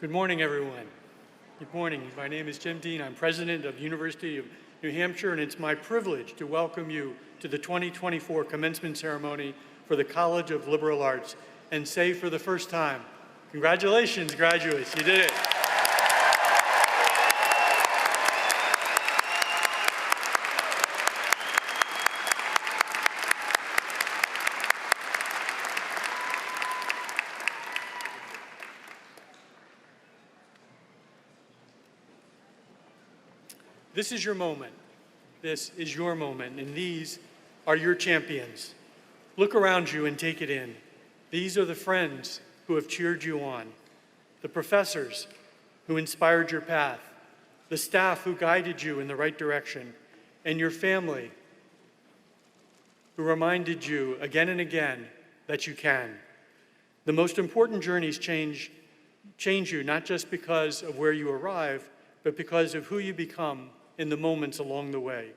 Good morning, everyone. Good morning. My name is Jim Dean. I'm president of the University of New Hampshire, and it's my privilege to welcome you to the 2024 commencement ceremony for the College of Liberal Arts and say for the first time, congratulations, graduates, you did it. This is your moment. This is your moment, and these are your champions. Look around you and take it in. These are the friends who have cheered you on, the professors who inspired your path, the staff who guided you in the right direction, and your family who reminded you again and again that you can. The most important journeys change you not just because of where you arrive, but because of who you become in the moments along the way.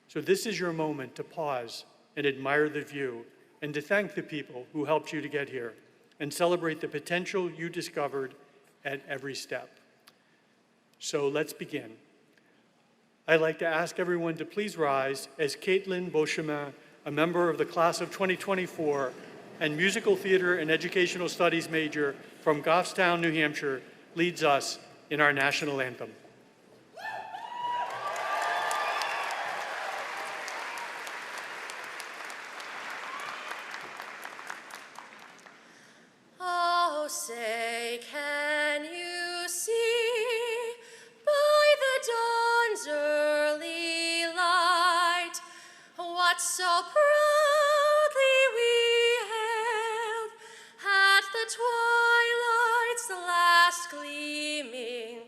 So this is your moment to pause and admire the view and to thank the people who helped you to get here and celebrate the potential you discovered at every step. So let's begin. I'd like to ask everyone to please rise as Caitlin Beauchemin, a member of the class of 2024 and musical theater and educational studies major from Goffstown, New Hampshire, leads us in our national anthem. Say, can you see by the dawn's early light what so proudly we hailed at the twilight's last gleaming,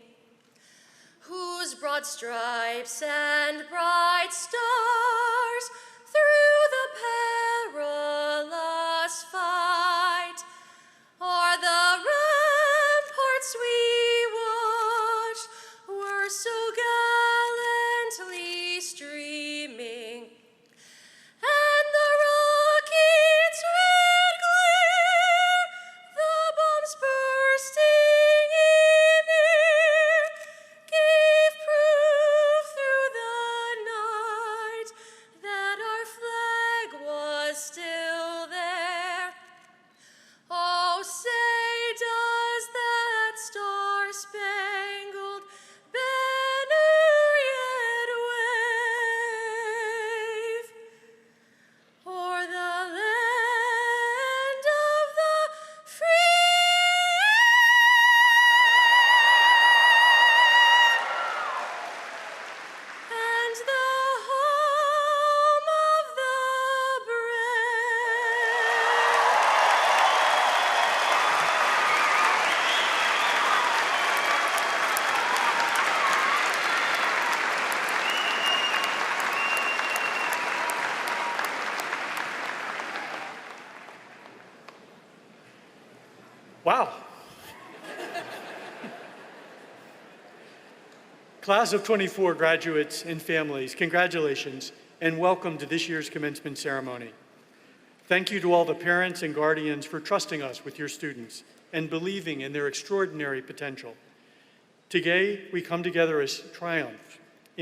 whose broad stripes and bright stars through the perilous fight o'er the ramparts we watched were so gallantly streaming, and the rockets' red glare, the bombs bursting in air, gave proof through the night that our flag was still there. Oh, say, does that star-spangled banner yet wave o'er the land of the free and the home of the brave? Wow. Class of 24 graduates and families, congratulations and welcome to this year's commencement ceremony. Thank you to all the parents and guardians for trusting us with your students and believing in their extraordinary potential. Today, we come together in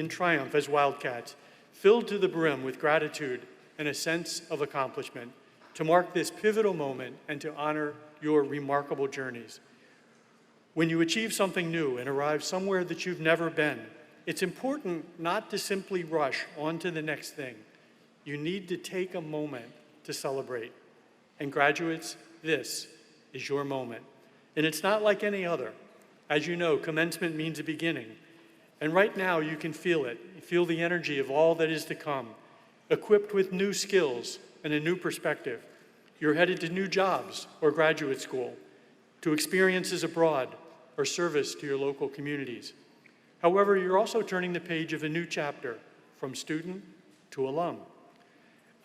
triumph as Wildcats filled to the brim with gratitude and a sense of accomplishment, to mark this pivotal moment and to honor your remarkable journeys. When you achieve something new and arrive somewhere that you've never been, it's important not to simply rush on to the next thing. You need to take a moment to celebrate. And graduates, this is your moment. And it's not like any other. As you know, commencement means a beginning. And right now you can feel it. You feel the energy of all that is to come, equipped with new skills and a new perspective. You're headed to new jobs or graduate school, to experiences abroad or service to your local communities. However, you're also turning the page of a new chapter, from student to alum.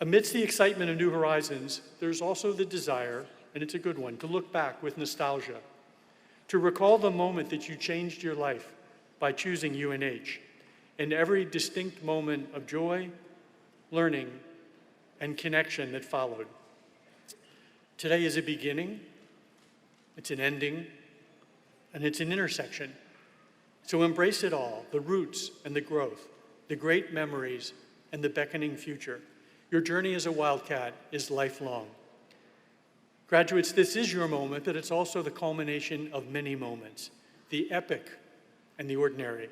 Amidst the excitement of new horizons, there's also the desire, and it's a good one, to look back with nostalgia, to recall the moment that you changed your life by choosing UNH, and every distinct moment of joy, learning, and connection that followed. Today is a beginning, it's an ending, and it's an intersection. So embrace it all, the roots and the growth, the great memories and the beckoning future. Your journey as a Wildcat is lifelong. Graduates, this is your moment, but it's also the culmination of many moments, the epic and the ordinary,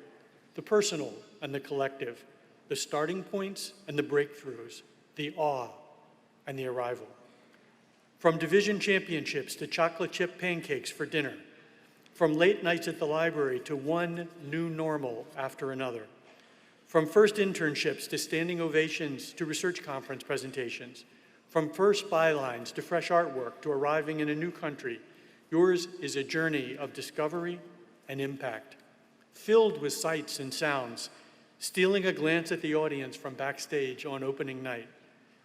the personal and the collective, the starting points and the breakthroughs, the awe and the arrival. From division championships to chocolate chip pancakes for dinner, from late nights at the library to one new normal after another, from first internships to standing ovations to research conference presentations, from first bylines to fresh artwork to arriving in a new country, yours is a journey of discovery and impact, filled with sights and sounds, stealing a glance at the audience from backstage on opening night,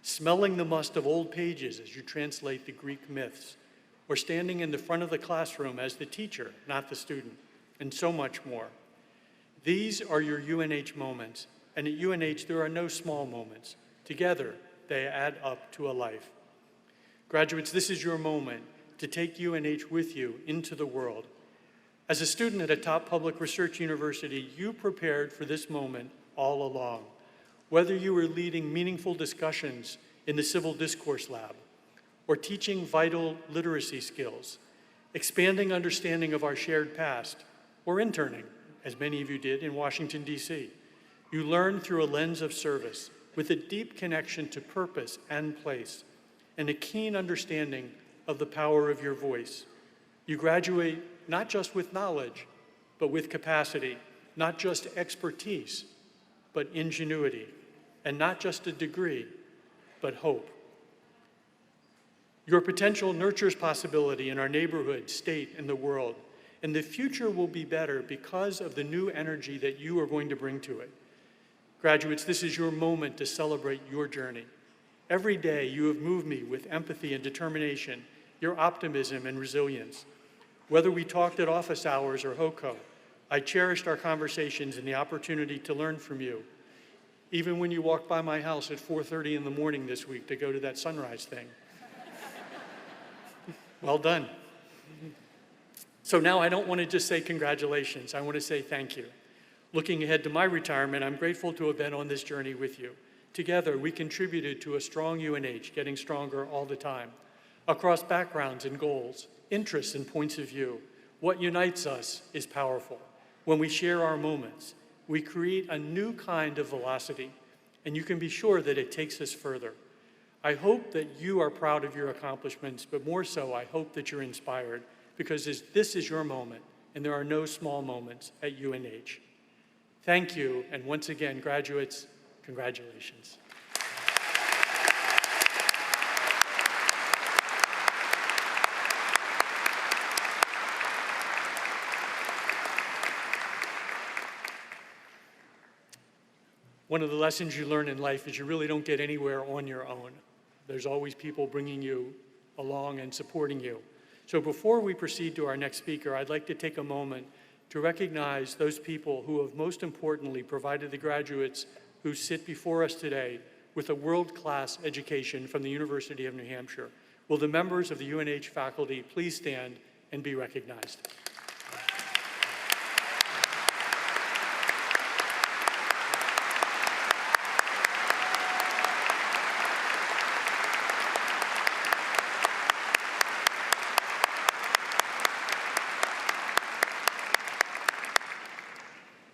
smelling the must of old pages as you translate the Greek myths, or standing in the front of the classroom as the teacher, not the student, and so much more. These are your UNH moments, and at UNH there are no small moments. Together, they add up to a life. Graduates, this is your moment to take UNH with you into the world. As a student at a top public research university, you prepared for this moment all along. Whether you were leading meaningful discussions in the Civil Discourse Lab, or teaching vital literacy skills, expanding understanding of our shared past, or interning, as many of you did in Washington, D.C. You learn through a lens of service with a deep connection to purpose and place, and a keen understanding of the power of your voice. You graduate not just with knowledge, but with capacity, not just expertise, but ingenuity, and not just a degree, but hope. Your potential nurtures possibility in our neighborhood, state, and the world, and the future will be better because of the new energy that you are going to bring to it. Graduates, this is your moment to celebrate your journey. Every day you have moved me with empathy and determination, your optimism and resilience. Whether we talked at office hours or HOCO, I cherished our conversations and the opportunity to learn from you. Even when you walked by my house at 4:30 in the morning this week to go to that sunrise thing. Well done. So now I don't want to just say congratulations, I want to say thank you. Looking ahead to my retirement, I'm grateful to have been on this journey with you. Together, we contributed to a strong UNH, getting stronger all the time. Across backgrounds and goals, interests and points of view, what unites us is powerful. When we share our moments, we create a new kind of velocity, and you can be sure that it takes us further. I hope that you are proud of your accomplishments, but more so, I hope that you're inspired, because this is your moment, and there are no small moments at UNH. Thank you, and once again, graduates, congratulations. One of the lessons you learn in life is you really don't get anywhere on your own. There's always people bringing you along and supporting you. So before we proceed to our next speaker, I'd like to take a moment to recognize those people who have most importantly provided the graduates who sit before us today with a world-class education from the University of New Hampshire. Will the members of the UNH faculty please stand and be recognized?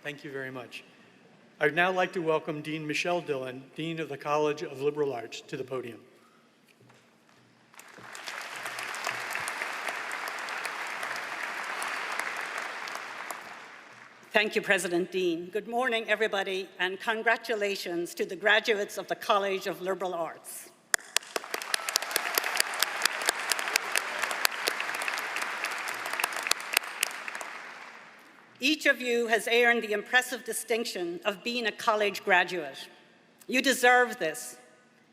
Thank you very much. I'd now like to welcome Dean Michelle Dillon, Dean of the College of Liberal Arts, to the podium. Thank you, President Dean. Good morning, everybody, and congratulations to the graduates of the College of Liberal Arts. Each of you has earned the impressive distinction of being a college graduate. You deserve this.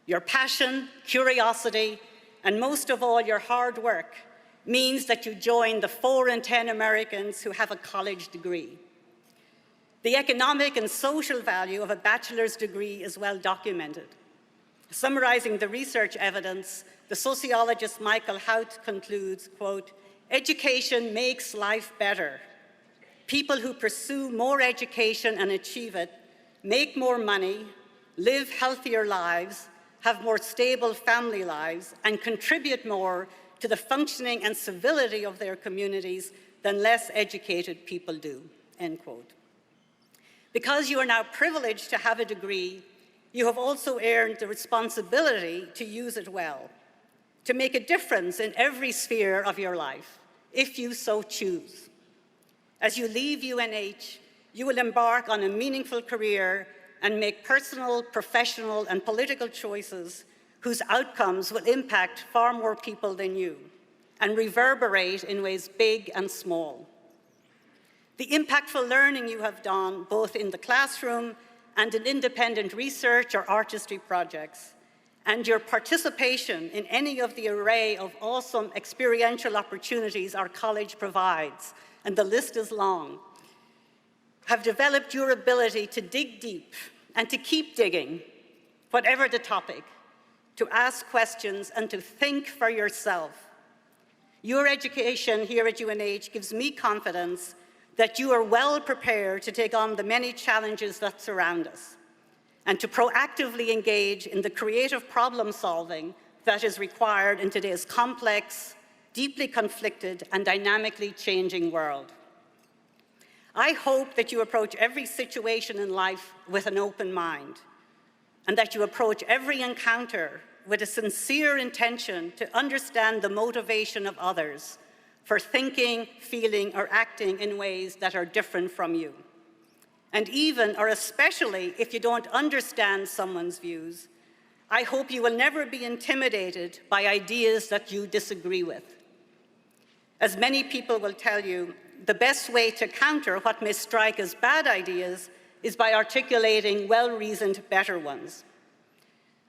Your passion, curiosity, and most of all, your hard work means that you join the 4 in 10 Americans who have a college degree. The economic and social value of a bachelor's degree is well documented. Summarizing the research evidence, the sociologist Michael Hout concludes, quote, "Education makes life better. People who pursue more education and achieve it make more money, live healthier lives, have more stable family lives, and contribute more to the functioning and civility of their communities than less educated people do," end quote. Because you are now privileged to have a degree, you have also earned the responsibility to use it well, to make a difference in every sphere of your life, if you so choose. As you leave UNH, you will embark on a meaningful career and make personal, professional, and political choices whose outcomes will impact far more people than you and reverberate in ways big and small. The impactful learning you have done, both in the classroom and in independent research or artistry projects, and your participation in any of the array of awesome experiential opportunities our college provides, and the list is long, have developed your ability to dig deep and to keep digging, whatever the topic, to ask questions and to think for yourself. Your education here at UNH gives me confidence that you are well prepared to take on the many challenges that surround us and to proactively engage in the creative problem solving that is required in today's complex, deeply conflicted, and dynamically changing world. I hope that you approach every situation in life with an open mind and that you approach every encounter with a sincere intention to understand the motivation of others for thinking, feeling, or acting in ways that are different from you. And even, or especially, if you don't understand someone's views, I hope you will never be intimidated by ideas that you disagree with. As many people will tell you, the best way to counter what may strike as bad ideas is by articulating well-reasoned, better ones.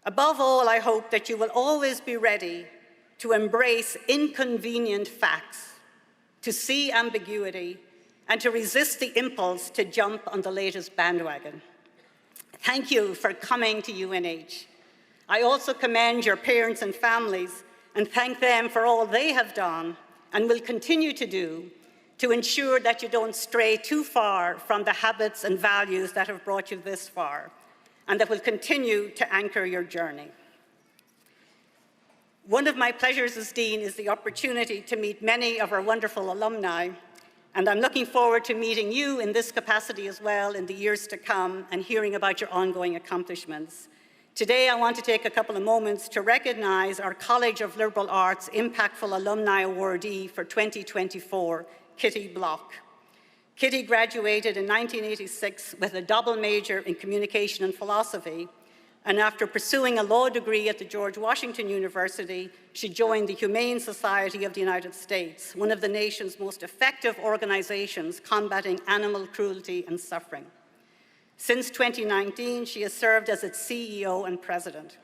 Above all, I hope that you will always be ready to embrace inconvenient facts, to see ambiguity, and to resist the impulse to jump on the latest bandwagon. Thank you for coming to UNH. I also commend your parents and families and thank them for all they have done and will continue to do to ensure that you don't stray too far from the habits and values that have brought you this far and that will continue to anchor your journey. One of my pleasures as Dean is the opportunity to meet many of our wonderful alumni, and I'm looking forward to meeting you in this capacity as well in the years to come and hearing about your ongoing accomplishments. Today, I want to take a couple of moments to recognize our College of Liberal Arts Impactful Alumni Awardee for 2024, Kitty Block. Kitty graduated in 1986 with a double major in communication and philosophy, and after pursuing a law degree at the George Washington University, she joined the Humane Society of the United States, one of the nation's most effective organizations combating animal cruelty and suffering. Since 2019, she has served as its CEO and president.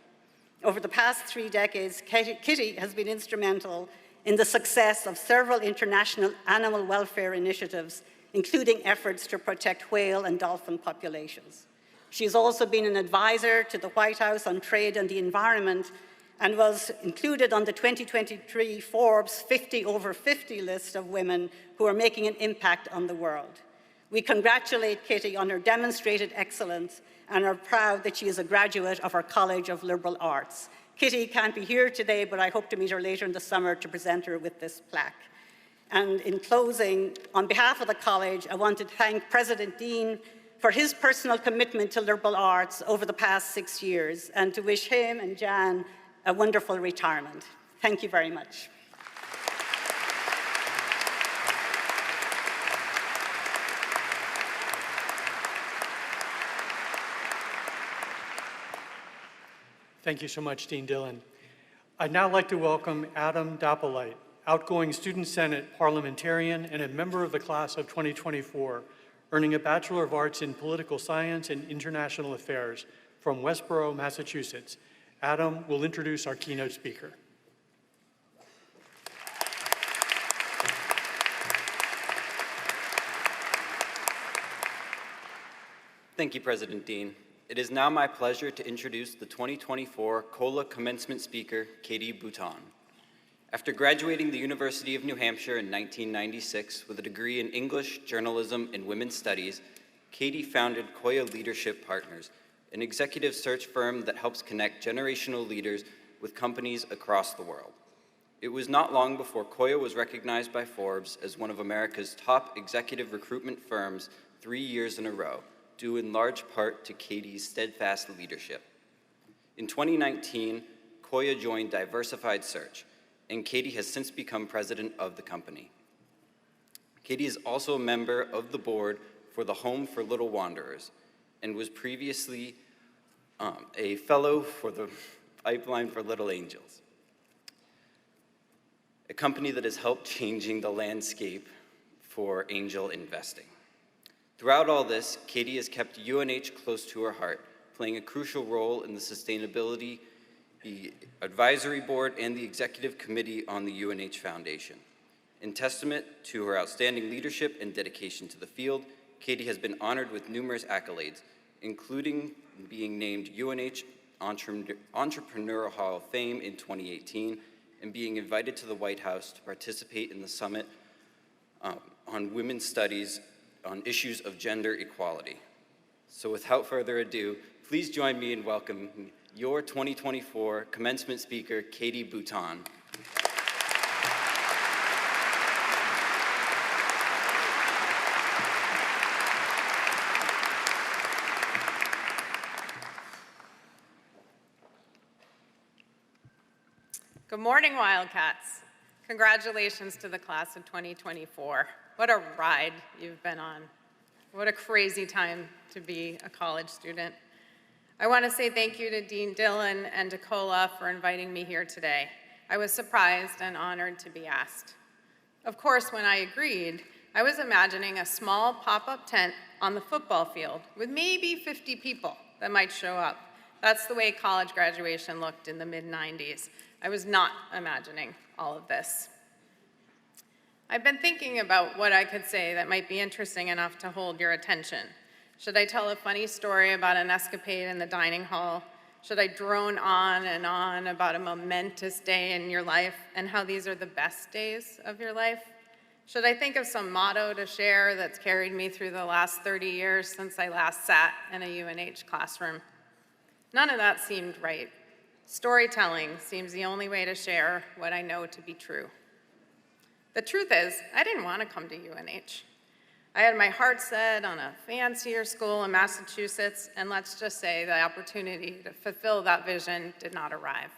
Over the past 3 decades, Kitty has been instrumental in the success of several international animal welfare initiatives, including efforts to protect whale and dolphin populations. She has also been an advisor to the White House on trade and the environment and was included on the 2023 Forbes 50 over 50 list of women who are making an impact on the world. We congratulate Kitty on her demonstrated excellence and are proud that she is a graduate of our College of Liberal Arts. Kitty can't be here today, but I hope to meet her later in the summer to present her with this plaque. And in closing, on behalf of the college, I want to thank President Dean for his personal commitment to liberal arts over the past 6 years, and to wish him and Jan a wonderful retirement. Thank you very much. Thank you so much, Dean Dillon. I'd now like to welcome Adam Dappolite, outgoing Student Senate parliamentarian and a member of the class of 2024, earning a Bachelor of Arts in Political Science and International Affairs from Westborough, Massachusetts. Adam will introduce our keynote speaker. Thank you, President Dean. It is now my pleasure to introduce the 2024 COLA Commencement Speaker, Katie Bouton. After graduating the University of New Hampshire in 1996 with a degree in English, Journalism, and Women's Studies, Katie founded Koya Leadership Partners, an executive search firm that helps connect generational leaders with companies across the world. It was not long before Koya was recognized by Forbes as one of America's top executive recruitment firms 3 years in a row, due in large part to Katie's steadfast leadership. In 2019, Koya joined Diversified Search, and Katie has since become president of the company. Katie is also a member of the board for the Home for Little Wanderers, and was previously a fellow for the Pipeline for Little Angels, a company that has helped changing the landscape for angel investing. Throughout all this, Katie has kept UNH close to her heart, playing a crucial role in the sustainability, the advisory board, and the executive committee on the UNH Foundation. In testament to her outstanding leadership and dedication to the field, Katie has been honored with numerous accolades, including being named UNH Entrepreneurial Hall of Fame in 2018, and being invited to the White House to participate in the Summit on Women's Studies on issues of gender equality. So without further ado, please join me in welcoming your 2024 commencement speaker, Katie Bouton. Good morning, Wildcats. Congratulations to the class of 2024. What a ride you've been on. What a crazy time to be a college student. I want to say thank you to Dean Dillon and to COLA for inviting me here today. I was surprised and honored to be asked. Of course, when I agreed, I was imagining a small pop-up tent on the football field with maybe 50 people that might show up. That's the way college graduation looked in the mid-90s. I was not imagining all of this. I've been thinking about what I could say that might be interesting enough to hold your attention. Should I tell a funny story about an escapade in the dining hall? Should I drone on and on about a momentous day in your life and how these are the best days of your life? Should I think of some motto to share that's carried me through the last 30 years since I last sat in a UNH classroom? None of that seemed right. Storytelling seems the only way to share what I know to be true. The truth is, I didn't want to come to UNH. I had my heart set on a fancier school in Massachusetts, and let's just say the opportunity to fulfill that vision did not arrive.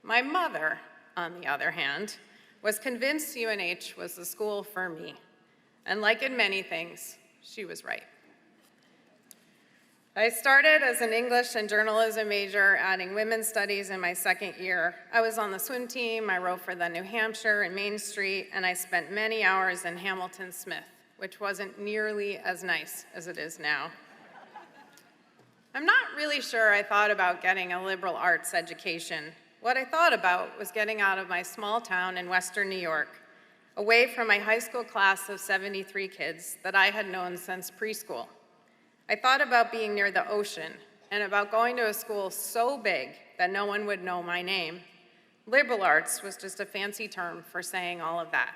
My mother, on the other hand, was convinced UNH was the school for me. And like in many things, she was right. I started as an English and journalism major, adding women's studies in my second year. I was on the swim team, I wrote for the New Hampshire and Main Street, and I spent many hours in Hamilton Smith, which wasn't nearly as nice as it is now. I'm not really sure I thought about getting a liberal arts education. What I thought about was getting out of my small town in Western New York, away from my high school class of 73 kids that I had known since preschool. I thought about being near the ocean and about going to a school so big that no one would know my name. Liberal arts was just a fancy term for saying all of that.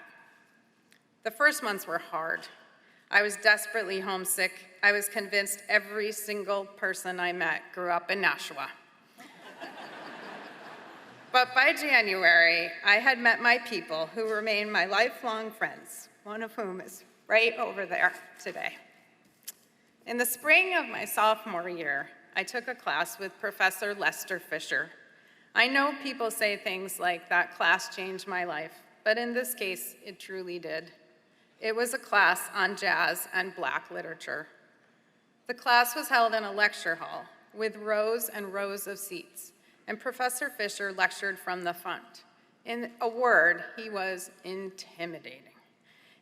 The first months were hard. I was desperately homesick. I was convinced every single person I met grew up in Nashua. But by January, I had met my people who remain my lifelong friends, one of whom is right over there today. In the spring of my sophomore year, I took a class with Professor Lester Fisher. I know people say things like, that class changed my life, but in this case, it truly did. It was a class on jazz and Black literature. The class was held in a lecture hall with rows and rows of seats, and Professor Fisher lectured from the front. In a word, he was intimidating.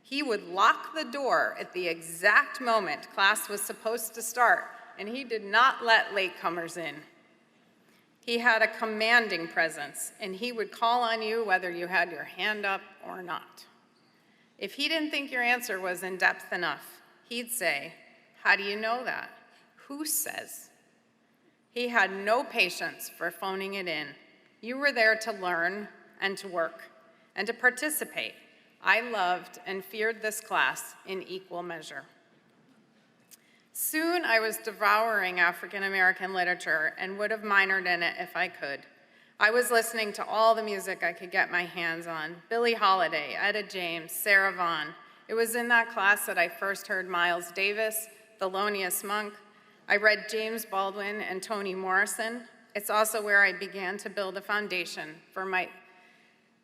He would lock the door at the exact moment class was supposed to start, and he did not let latecomers in. He had a commanding presence, and he would call on you whether you had your hand up or not. If he didn't think your answer was in depth enough, he'd say, "How do you know that? Who says?" He had no patience for phoning it in. You were there to learn and to work and to participate. I loved and feared this class in equal measure. Soon I was devouring African American literature and would have minored in it if I could. I was listening to all the music I could get my hands on: Billie Holiday, Etta James, Sarah Vaughan. It was in that class that I first heard Miles Davis, Thelonious Monk. I read James Baldwin and Toni Morrison. It's also where I began to build a foundation for my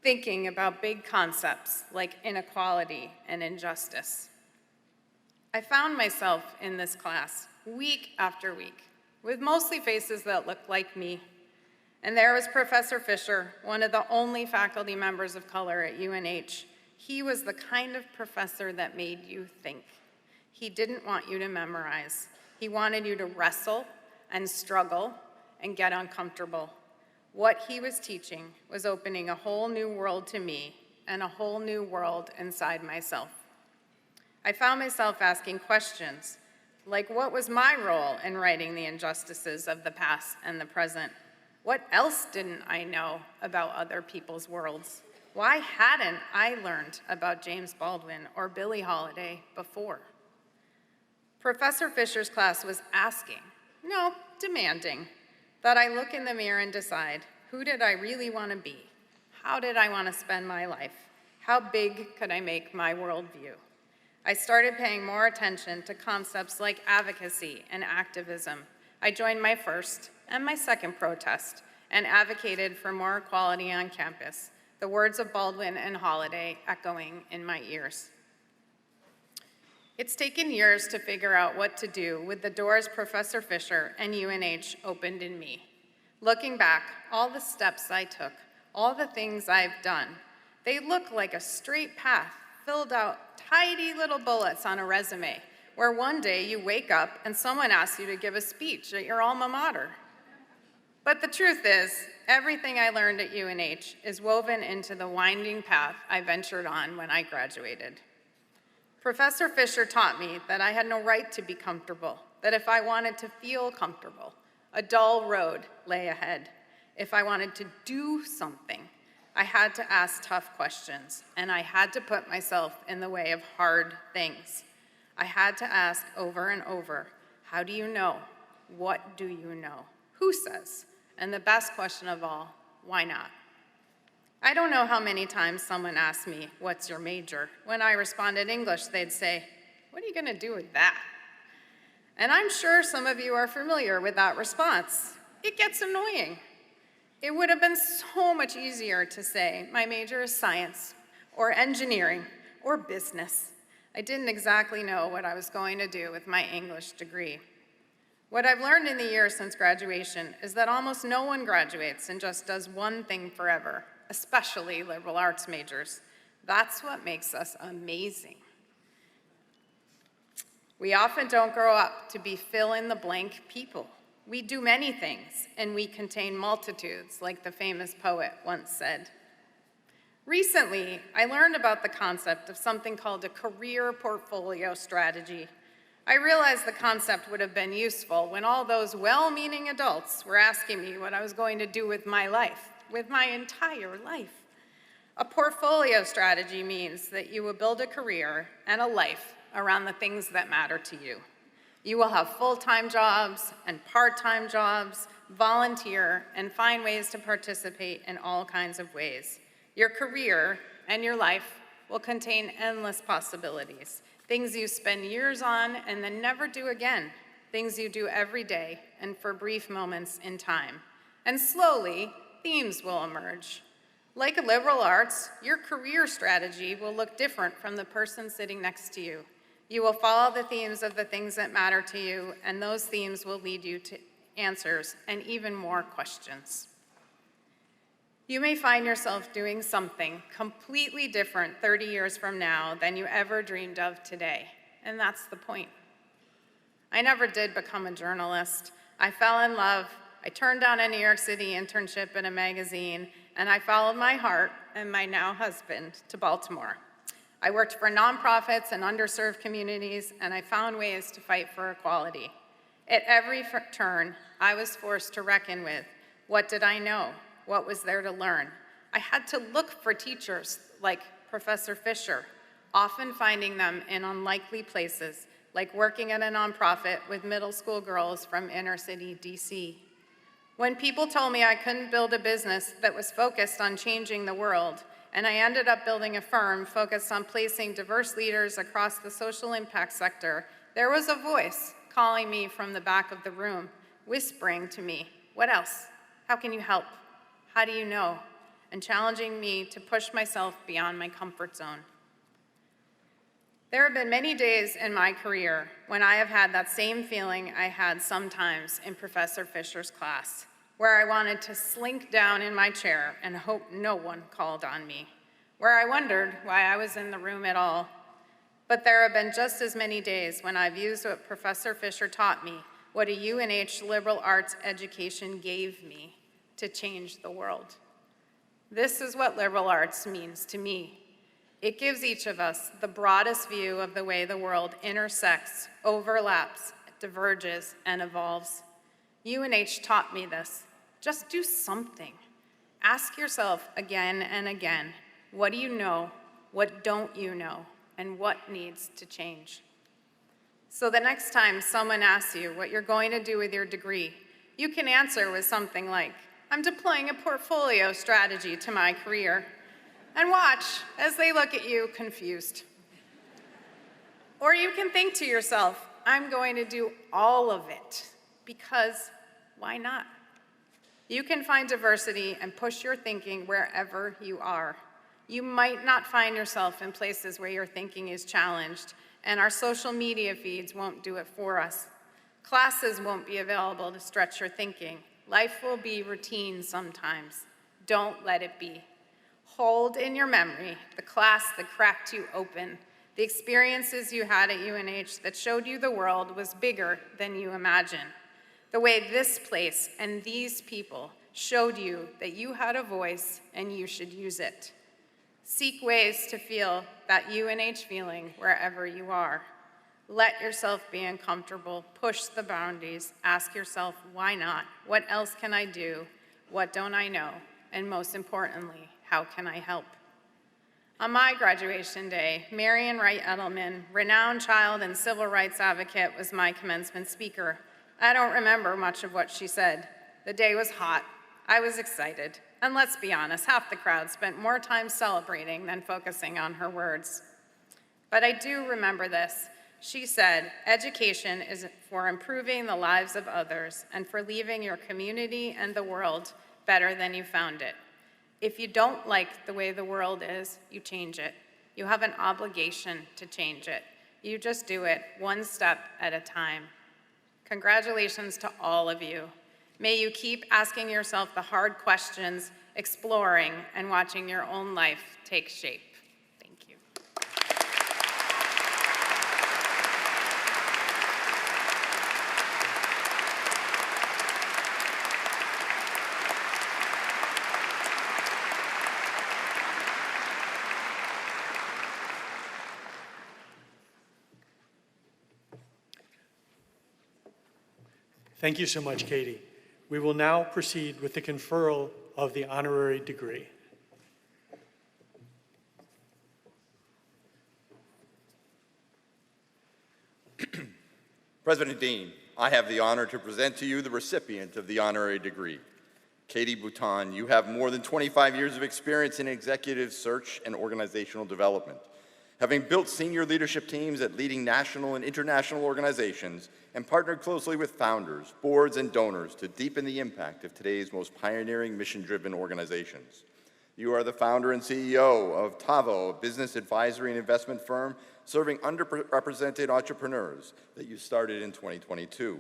thinking about big concepts like inequality and injustice. I found myself in this class week after week with mostly faces that looked like me. And there was Professor Fisher, one of the only faculty members of color at UNH. He was the kind of professor that made you think. He didn't want you to memorize. He wanted you to wrestle and struggle and get uncomfortable. What he was teaching was opening a whole new world to me and a whole new world inside myself. I found myself asking questions like, what was my role in writing the injustices of the past and the present? What else didn't I know about other people's worlds? Why hadn't I learned about James Baldwin or Billie Holiday before? Professor Fisher's class was asking, no, demanding, that I look in the mirror and decide, who did I really want to be? How did I want to spend my life? How big could I make my worldview? I started paying more attention to concepts like advocacy and activism. I joined my first and my second protest and advocated for more equality on campus, the words of Baldwin and Holiday echoing in my ears. It's taken years to figure out what to do with the doors Professor Fisher and UNH opened in me. Looking back, all the steps I took, all the things I've done, they look like a straight path filled out tidy little bullets on a resume, where one day you wake up and someone asks you to give a speech at your alma mater. But the truth is, everything I learned at UNH is woven into the winding path I ventured on when I graduated. Professor Fisher taught me that I had no right to be comfortable, that if I wanted to feel comfortable, a dull road lay ahead. If I wanted to do something, I had to ask tough questions, and I had to put myself in the way of hard things. I had to ask over and over, how do you know? What do you know? Who says? And the best question of all, why not? I don't know how many times someone asked me, what's your major? When I responded English, they'd say, what are you gonna do with that? And I'm sure some of you are familiar with that response. It gets annoying. It would have been so much easier to say, my major is science, or engineering, or business. I didn't exactly know what I was going to do with my English degree. What I've learned in the years since graduation is that almost no one graduates and just does one thing forever, especially liberal arts majors. That's what makes us amazing. We often don't grow up to be fill-in-the-blank people. We do many things, and we contain multitudes, like the famous poet once said. Recently, I learned about the concept of something called a career portfolio strategy. I realized the concept would have been useful when all those well-meaning adults were asking me what I was going to do with my life, with my entire life. A portfolio strategy means that you will build a career and a life around the things that matter to you. You will have full-time jobs and part-time jobs, volunteer, and find ways to participate in all kinds of ways. Your career and your life will contain endless possibilities, things you spend years on and then never do again, things you do every day and for brief moments in time. And slowly, themes will emerge. Like liberal arts, your career strategy will look different from the person sitting next to you. You will follow the themes of the things that matter to you, and those themes will lead you to answers and even more questions. You may find yourself doing something completely different 30 years from now than you ever dreamed of today, and that's the point. I never did become a journalist. I fell in love. I turned down a New York City internship in a magazine, and I followed my heart and my now husband to Baltimore. I worked for nonprofits and underserved communities, and I found ways to fight for equality. At every turn, I was forced to reckon with, what did I know? What was there to learn? I had to look for teachers like Professor Fisher, often finding them in unlikely places, like working at a nonprofit with middle school girls from inner city DC. When people told me I couldn't build a business that was focused on changing the world, and I ended up building a firm focused on placing diverse leaders across the social impact sector, there was a voice calling me from the back of the room, whispering to me, what else? How can you help? How do you know? And challenging me to push myself beyond my comfort zone. There have been many days in my career when I have had that same feeling I had sometimes in Professor Fisher's class, where I wanted to slink down in my chair and hope no one called on me, where I wondered why I was in the room at all. But there have been just as many days when I've used what Professor Fisher taught me, what a UNH liberal arts education gave me, to change the world. This is what liberal arts means to me. It gives each of us the broadest view of the way the world intersects, overlaps, diverges, and evolves. UNH taught me this. Just do something. Ask yourself again and again, what do you know, what don't you know, and what needs to change? So the next time someone asks you what you're going to do with your degree, you can answer with something like, I'm deploying a portfolio strategy to my career. And watch as they look at you confused. Or you can think to yourself, I'm going to do all of it, because why not? You can find diversity and push your thinking wherever you are. You might not find yourself in places where your thinking is challenged, and our social media feeds won't do it for us. Classes won't be available to stretch your thinking. Life will be routine sometimes. Don't let it be. Hold in your memory the class that cracked you open, the experiences you had at UNH that showed you the world was bigger than you imagined, the way this place and these people showed you that you had a voice and you should use it. Seek ways to feel that UNH feeling wherever you are. Let yourself be uncomfortable, push the boundaries, ask yourself, why not? What else can I do? What don't I know? And most importantly, how can I help? On my graduation day, Marian Wright Edelman, renowned child and civil rights advocate, was my commencement speaker. I don't remember much of what she said. The day was hot. I was excited. And let's be honest, half the crowd spent more time celebrating than focusing on her words. But I do remember this. She said, education is for improving the lives of others and for leaving your community and the world better than you found it. If you don't like the way the world is, you change it. You have an obligation to change it. You just do it one step at a time. Congratulations to all of you. May you keep asking yourself the hard questions, exploring, and watching your own life take shape. Thank you. Thank you so much, Katie. We will now proceed with the conferral of the honorary degree. President Dean, I have the honor to present to you the recipient of the honorary degree. Katie Bouton, you have more than 25 years of experience in executive search and organizational development. Having built senior leadership teams at leading national and international organizations and partnered closely with founders, boards, and donors to deepen the impact of today's most pioneering mission-driven organizations. You are the founder and CEO of Tavo, a business advisory and investment firm serving underrepresented entrepreneurs that you started in 2022.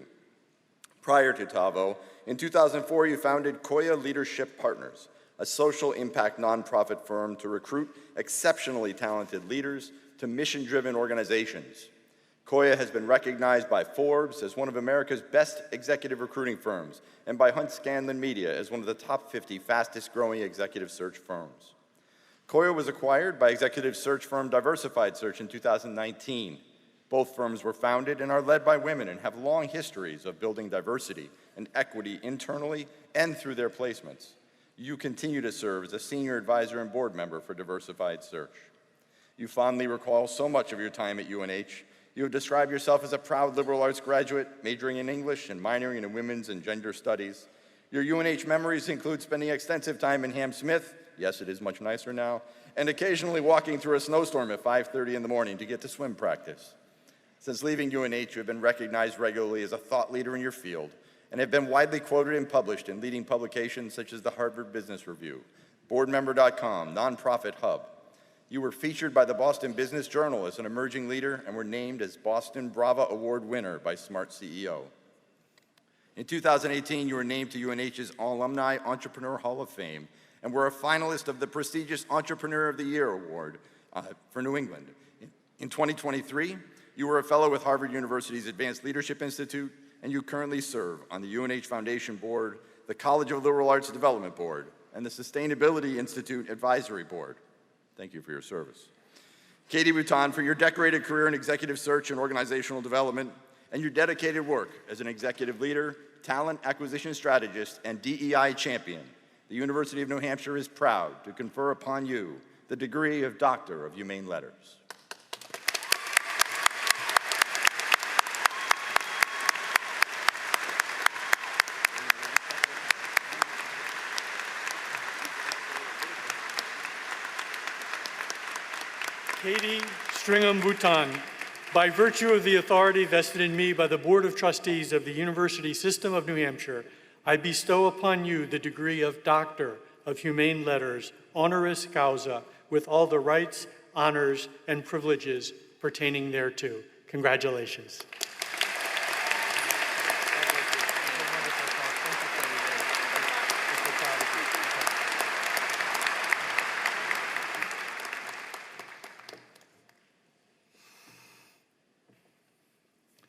Prior to Tavo, in 2004, you founded Koya Leadership Partners, a social impact nonprofit firm to recruit exceptionally talented leaders to mission-driven organizations. Koya has been recognized by Forbes as one of America's best executive recruiting firms and by Hunt Scanlon Media as one of the top 50 fastest-growing executive search firms. Koya was acquired by executive search firm Diversified Search in 2019. Both firms were founded and are led by women and have long histories of building diversity and equity internally and through their placements. You continue to serve as a senior advisor and board member for Diversified Search. You fondly recall so much of your time at UNH. You have described yourself as a proud liberal arts graduate, majoring in English and minoring in women's and gender studies. Your UNH memories include spending extensive time in Hampshire, yes, it is much nicer now, and occasionally walking through a snowstorm at 5:30 in the morning to get to swim practice. Since leaving UNH, you have been recognized regularly as a thought leader in your field and have been widely quoted and published in leading publications such as the Harvard Business Review, boardmember.com, Nonprofit Hub. You were featured by the Boston Business Journal as an emerging leader and were named as Boston Brava Award winner by Smart CEO. In 2018, you were named to UNH's Alumni Entrepreneur Hall of Fame and were a finalist of the prestigious Entrepreneur of the Year Award for New England. In 2023, you were a fellow with Harvard University's Advanced Leadership Institute, and you currently serve on the UNH Foundation Board, the College of Liberal Arts Development Board, and the Sustainability Institute Advisory Board. Thank you for your service. Katie Bouton, for your decorated career in executive search and organizational development, and your dedicated work as an executive leader, talent acquisition strategist, and DEI champion, the University of New Hampshire is proud to confer upon you the degree of Doctor of Humane Letters. Katie Stringham Bouton, by virtue of the authority vested in me by the Board of Trustees of the University System of New Hampshire, I bestow upon you the degree of Doctor of Humane Letters, honoris causa, with all the rights, honors, and privileges pertaining thereto. Congratulations.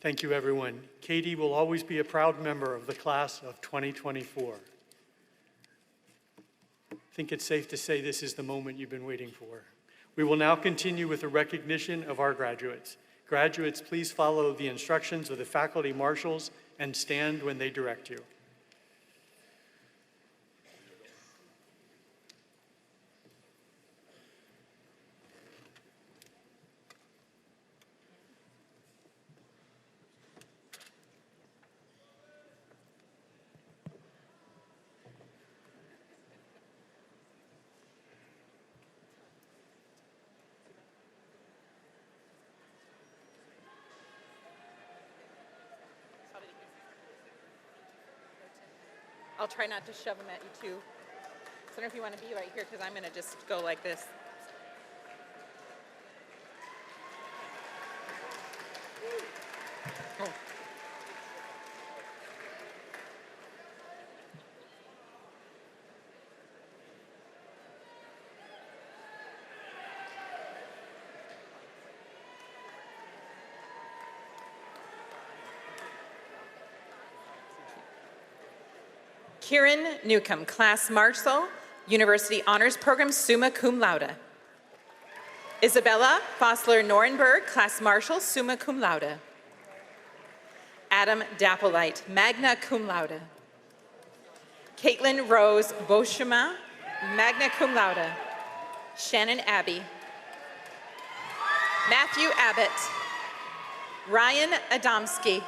Thank you, everyone. Katie will always be a proud member of the class of 2024. I think it's safe to say this is the moment you've been waiting for. We will now continue with the recognition of our graduates. Graduates, please follow the instructions of the faculty marshals and stand when they direct you. I'll try not to shove them at you too. So I don't know if you want to be right here because I'm going to just go like this. Oh. Kieran Newcomb, Class Marshal, University Honors Program, Summa Cum Laude. Isabella Fossler-Norenberg, Class Marshal, Summa Cum Laude. Adam Dapplelight, Magna Cum Laude. Caitlin Rose Beauchemin, Magna Cum Laude. Shannon Abbey. Matthew Abbott. Ryan Adamski.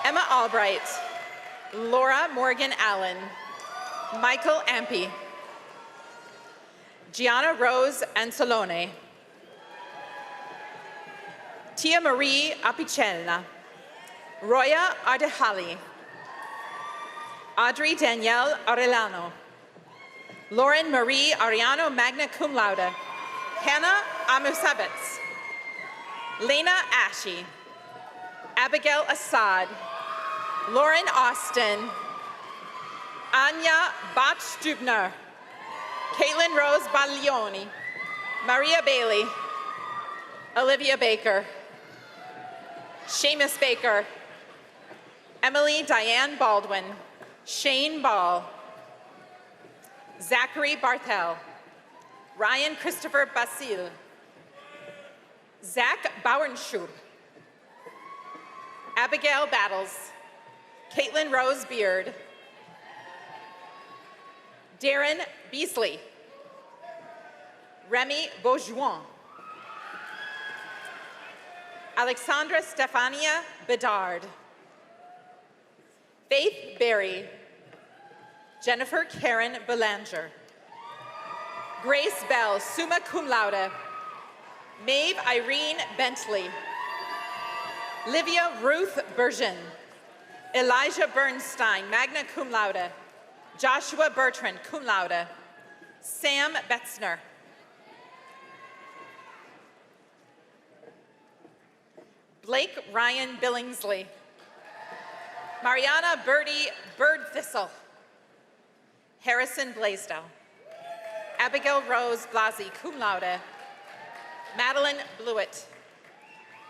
Emma Albright, Laura Morgan Allen, Michael Ampe, Gianna Rose Anzalone, Tia Marie Apicella, Roya Ardehali, Audrey Danielle Arellano, Lauren Marie Ariano, magna cum laude, Hannah Amusabitz, Lena Ashe, Abigail Assad, Lauren Austin, Anya Bach-Stubner, Caitlin Rose Baglioni, Maria Bailey, Olivia Baker, Seamus Baker, Emily Diane Baldwin, Shane Ball, Zachary Barthel, Ryan Christopher Basile, Zach Bauernschub, Abigail Battles, Caitlin Rose Beard, Darren Beasley, Remy Beaujouin, Alexandra Stefania Bedard, Faith Berry, Jennifer Karen Belanger, Grace Bell, summa cum laude, Maeve Irene Bentley, Livia Ruth Bergen, Elijah Bernstein, magna cum laude, Joshua Bertrand, cum laude, Sam Betzner, Blake Ryan Billingsley, Mariana Birdie Birdthistle, Harrison Blaisdell, Abigail Rose Blasi, cum laude, Madeline Blewett,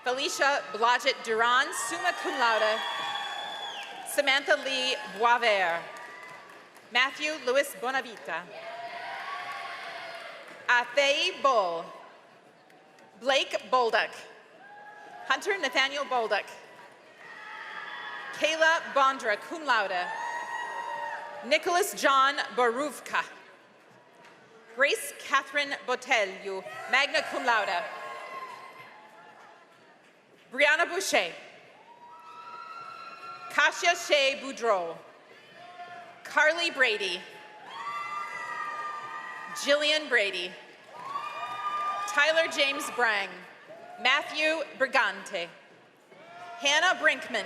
Felicia Blodgett Duran, summa cum laude, Samantha Lee Boisvert, Matthew Louis Bonavita, Athey Bull, Blake Bolduck, Hunter Nathaniel Bolduck, Kayla Bondra, cum laude, Nicholas John Baruvka, Grace Catherine Botelho, magna cum laude, Brianna Boucher, Kasia Shea Boudreau, Carly Brady, Jillian Brady, Tyler James Brang, Matthew Brigante, Hannah Brinkman,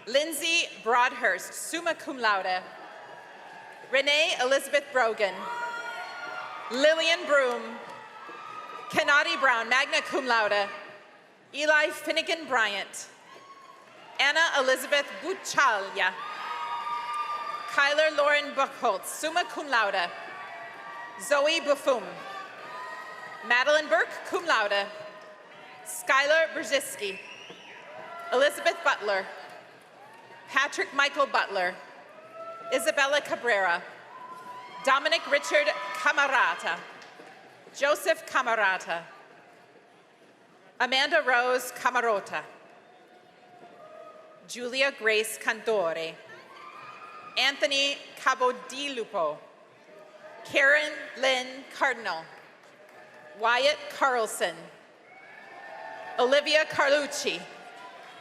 Lindsay Broadhurst, summa cum laude, Renee Elizabeth Brogan, Lillian Broom, Kennedy Brown, magna cum laude, Eli Finnegan Bryant, Anna Elizabeth Buchalya, Kyler Lauren Buchholz, summa cum laude, Zoe Buffum, Madeline Burke, cum laude, Skylar Brzezinski, Elizabeth Butler, Patrick Michael Butler, Isabella Cabrera, Dominic Richard Camarata, Joseph Camarata, Amanda Rose Camarota, Julia Grace Cantore, Anthony Cabodilupo, Karen Lynn Cardinal, Wyatt Carlson, Olivia Carlucci,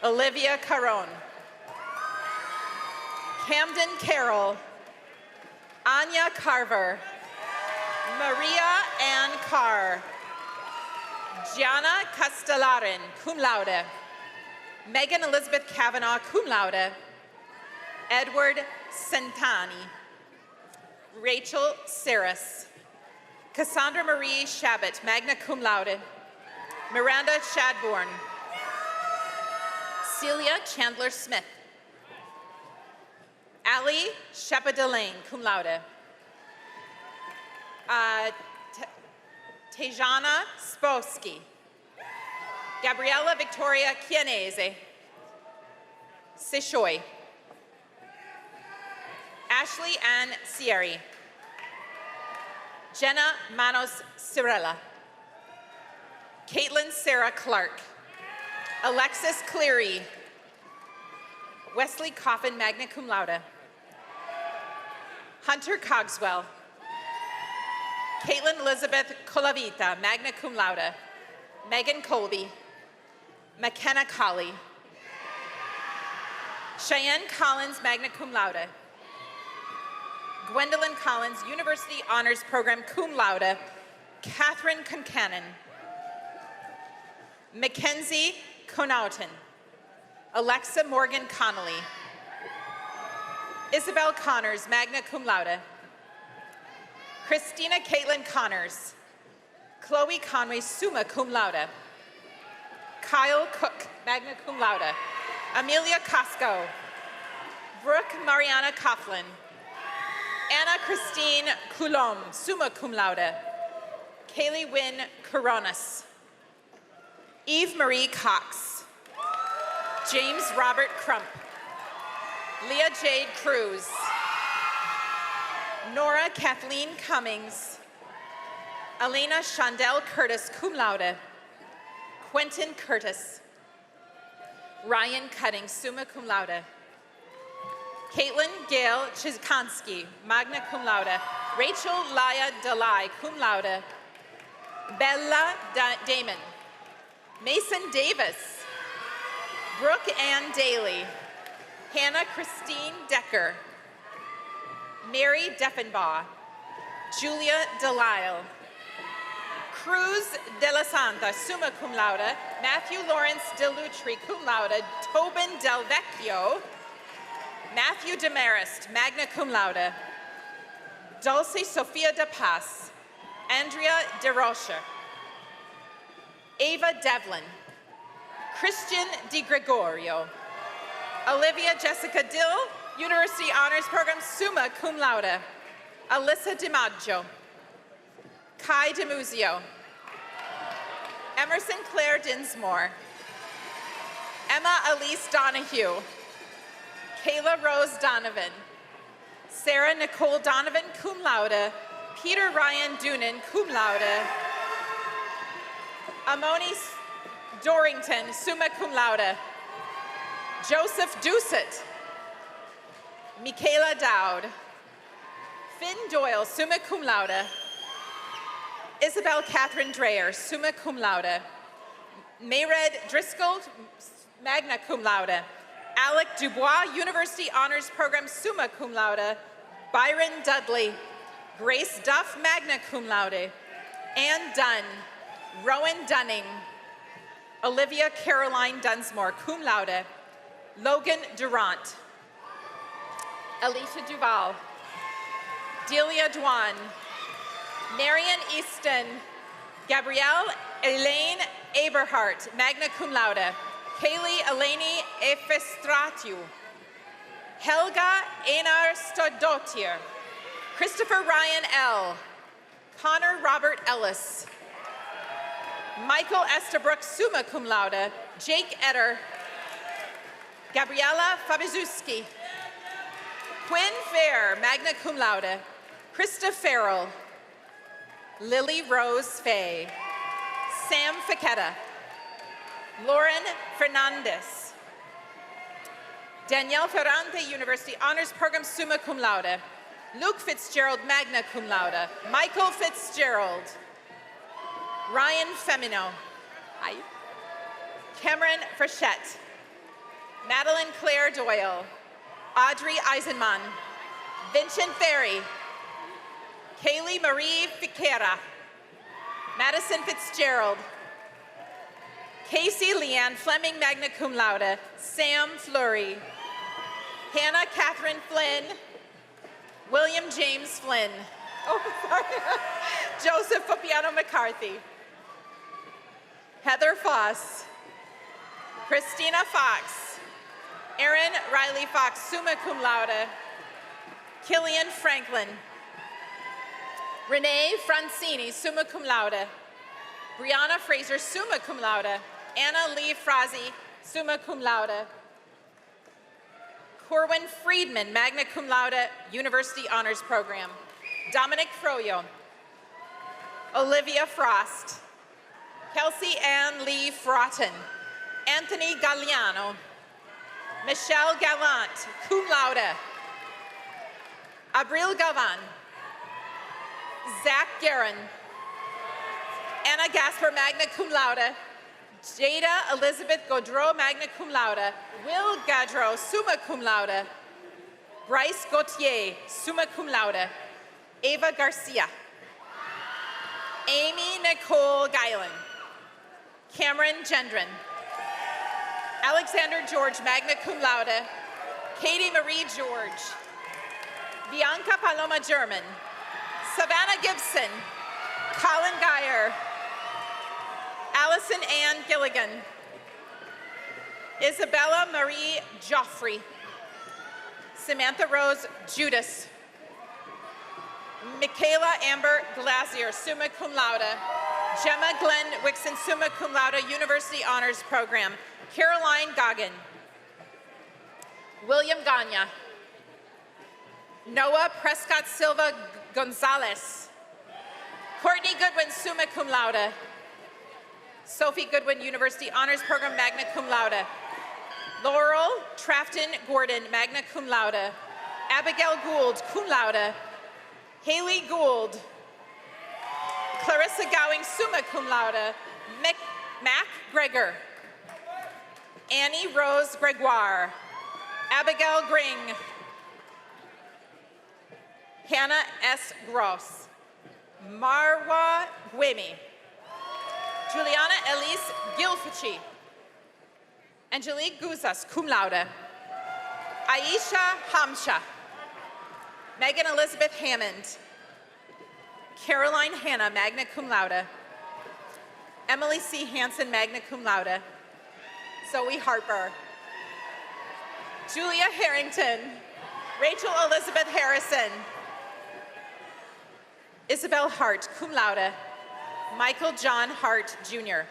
Olivia Caron, Camden Carroll, Anya Carver, Maria Ann Carr, Gianna Castellarin, cum laude, Megan Elizabeth Kavanaugh, cum laude, Edward Centani, Rachel Saris, Cassandra Marie Shabbat, magna cum laude, Miranda Shadbourne, Celia Chandler Smith, Ali Shepa-Delane, cum laude, Tejana Sposki, Gabriella Victoria Chianese, Sishoy, Ashley Ann Sierri, Jenna Manos Cirella, Caitlin Sarah Clark, Alexis Cleary, Wesley Coffin, magna cum laude, Hunter Cogswell, Caitlin Elizabeth Colavita, magna cum laude, Megan Colby, McKenna Colley, Cheyenne Collins, magna cum laude. Gwendolyn Collins, University Honors Program, cum laude. Catherine Concannon. Mackenzie Connaughton. Alexa Morgan Connolly. Isabel Connors, magna cum laude. Christina Caitlin Connors. Chloe Conway, summa cum laude. Kyle Cook, magna cum laude. Amelia Costco. Brooke Mariana Coughlin. Anna Christine Coulombe, summa cum laude. Kaylee Wynn Coronas. Eve Marie Cox. James Robert Crump. Leah Jade Cruz. Nora Kathleen Cummings. Elena Shondell Curtis, cum laude. Quentin Curtis. Ryan Cutting, summa cum laude. Caitlin Gail Chizkansky, magna cum laude. Rachel Laya Dalai, cum laude. Bella Damon. Mason Davis. Brooke Ann Daly. Hannah Christine Decker. Mary Deffenbaugh. Julia Delisle. Cruz de la Santa, summa cum laude. Matthew Lawrence Delutri, cum laude. Tobin Del Vecchio. Matthew Demarest, magna cum laude. Dulce Sofia de Paz. Andrea De Rocha. Ava Devlin. Christian Di Gregorio. Olivia Jessica Dill, University Honors Program, summa cum laude. Alyssa DiMaggio. Kai DeMuzio. Emerson Claire Dinsmore. Emma Elise Donahue. Kayla Rose Donovan. Sarah Nicole Donovan, cum laude. Peter Ryan Doonan, cum laude. Amoni Dorrington, summa cum laude. Joseph Doucet. Michaela Dowd. Finn Doyle, summa cum laude. Isabel Catherine Dreyer, summa cum laude. Mayred Driscoll, magna cum laude. Alec Dubois, University Honors Program, summa cum laude. Byron Dudley. Grace Duff, magna cum laude. Ann Dunn. Rowan Dunning. Olivia Caroline Dunsmore, cum laude. Logan Durant. Alicia Duval. Delia Dwan. Marion Easton. Gabrielle Elaine Eberhardt, magna cum laude. Kaylee Eleni Efestratiu. Helga Einar Stodotier. Christopher Ryan L. Connor Robert Ellis. Michael Estabrook, summa cum laude. Jake Etter. Gabriella Fabizuski. Quinn Fair, magna cum laude. Krista Farrell. Lily Rose Fay. Sam Fichetta. Lauren Fernandez. Danielle Ferrante, University Honors Program, summa cum laude. Luke Fitzgerald, magna cum laude. Michael Fitzgerald. Ryan Femino. Hi. Cameron Frechette. Madeline Claire Doyle. Audrey Eisenman. Vincent Ferry. Kaylee Marie Fiquera. Madison Fitzgerald. Casey Leanne Fleming, magna cum laude. Sam Fleury. Hannah Catherine Flynn. William James Flynn. Oh, sorry. Joseph Papiano McCarthy. Heather Foss. Christina Fox. Erin Riley Fox, summa cum laude. Killian Franklin. Renee Francini, summa cum laude. Brianna Fraser, summa cum laude. Anna Lee Frazzi, summa cum laude. Corwin Friedman, magna cum laude, University Honors Program. Dominic Froyo. Olivia Frost. Kelsey Ann Lee Fraughton. Anthony Galliano. Michelle Gallant, cum laude. Abril Gavan. Zach Guerin. Anna Gasper, magna cum laude. Jada Elizabeth Gaudreau, magna cum laude. Will Gaudreau, summa cum laude. Bryce Gauthier, summa cum laude. Ava Garcia. Amy Nicole Guylan. Cameron Gendron. Alexander George, magna cum laude. Katie Marie George. Bianca Paloma German. Savannah Gibson. Colin Geyer. Allison Ann Gilligan. Isabella Marie Joffrey. Samantha Rose Judas. Michaela Amber Glazier, summa cum laude. Gemma Glenn Wixon, summa cum laude, University Honors Program. Caroline Goggin. William Ganya. Noah Prescott Silva Gonzalez. Courtney Goodwin, summa cum laude. Sophie Goodwin, University Honors Program, magna cum laude. Laurel Trafton Gordon, magna cum laude. Abigail Gould, cum laude. Haley Gould. Clarissa Gowing, summa cum laude. Mac Gregor. Annie Rose Gregoire. Abigail Gring. Hannah S. Gross. Marwa Gwemi. Juliana Elise Gilfici. Angelique Guzas, cum laude. Aisha Hamsha. Megan Elizabeth Hammond. Caroline Hanna, magna cum laude. Emily C. Hansen, magna cum laude. Zoe Harper. Julia Harrington. Rachel Elizabeth Harrison. Isabel Hart, cum laude. Michael John Hart, Jr.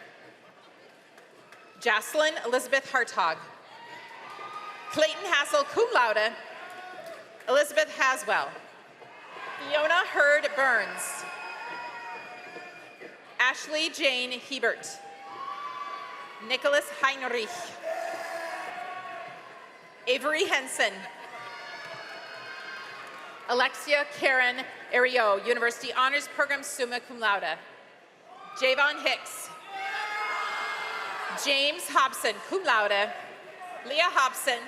Jocelyn Elizabeth Hartog. Clayton Hassel, cum laude. Elizabeth Haswell. Fiona Hurd Burns. Ashley Jane Hebert. Nicholas Heinrich. Avery Henson. Alexia Karen Ariot, University Honors Program, summa cum laude. Javon Hicks. James Hobson, cum laude. Leah Hobson.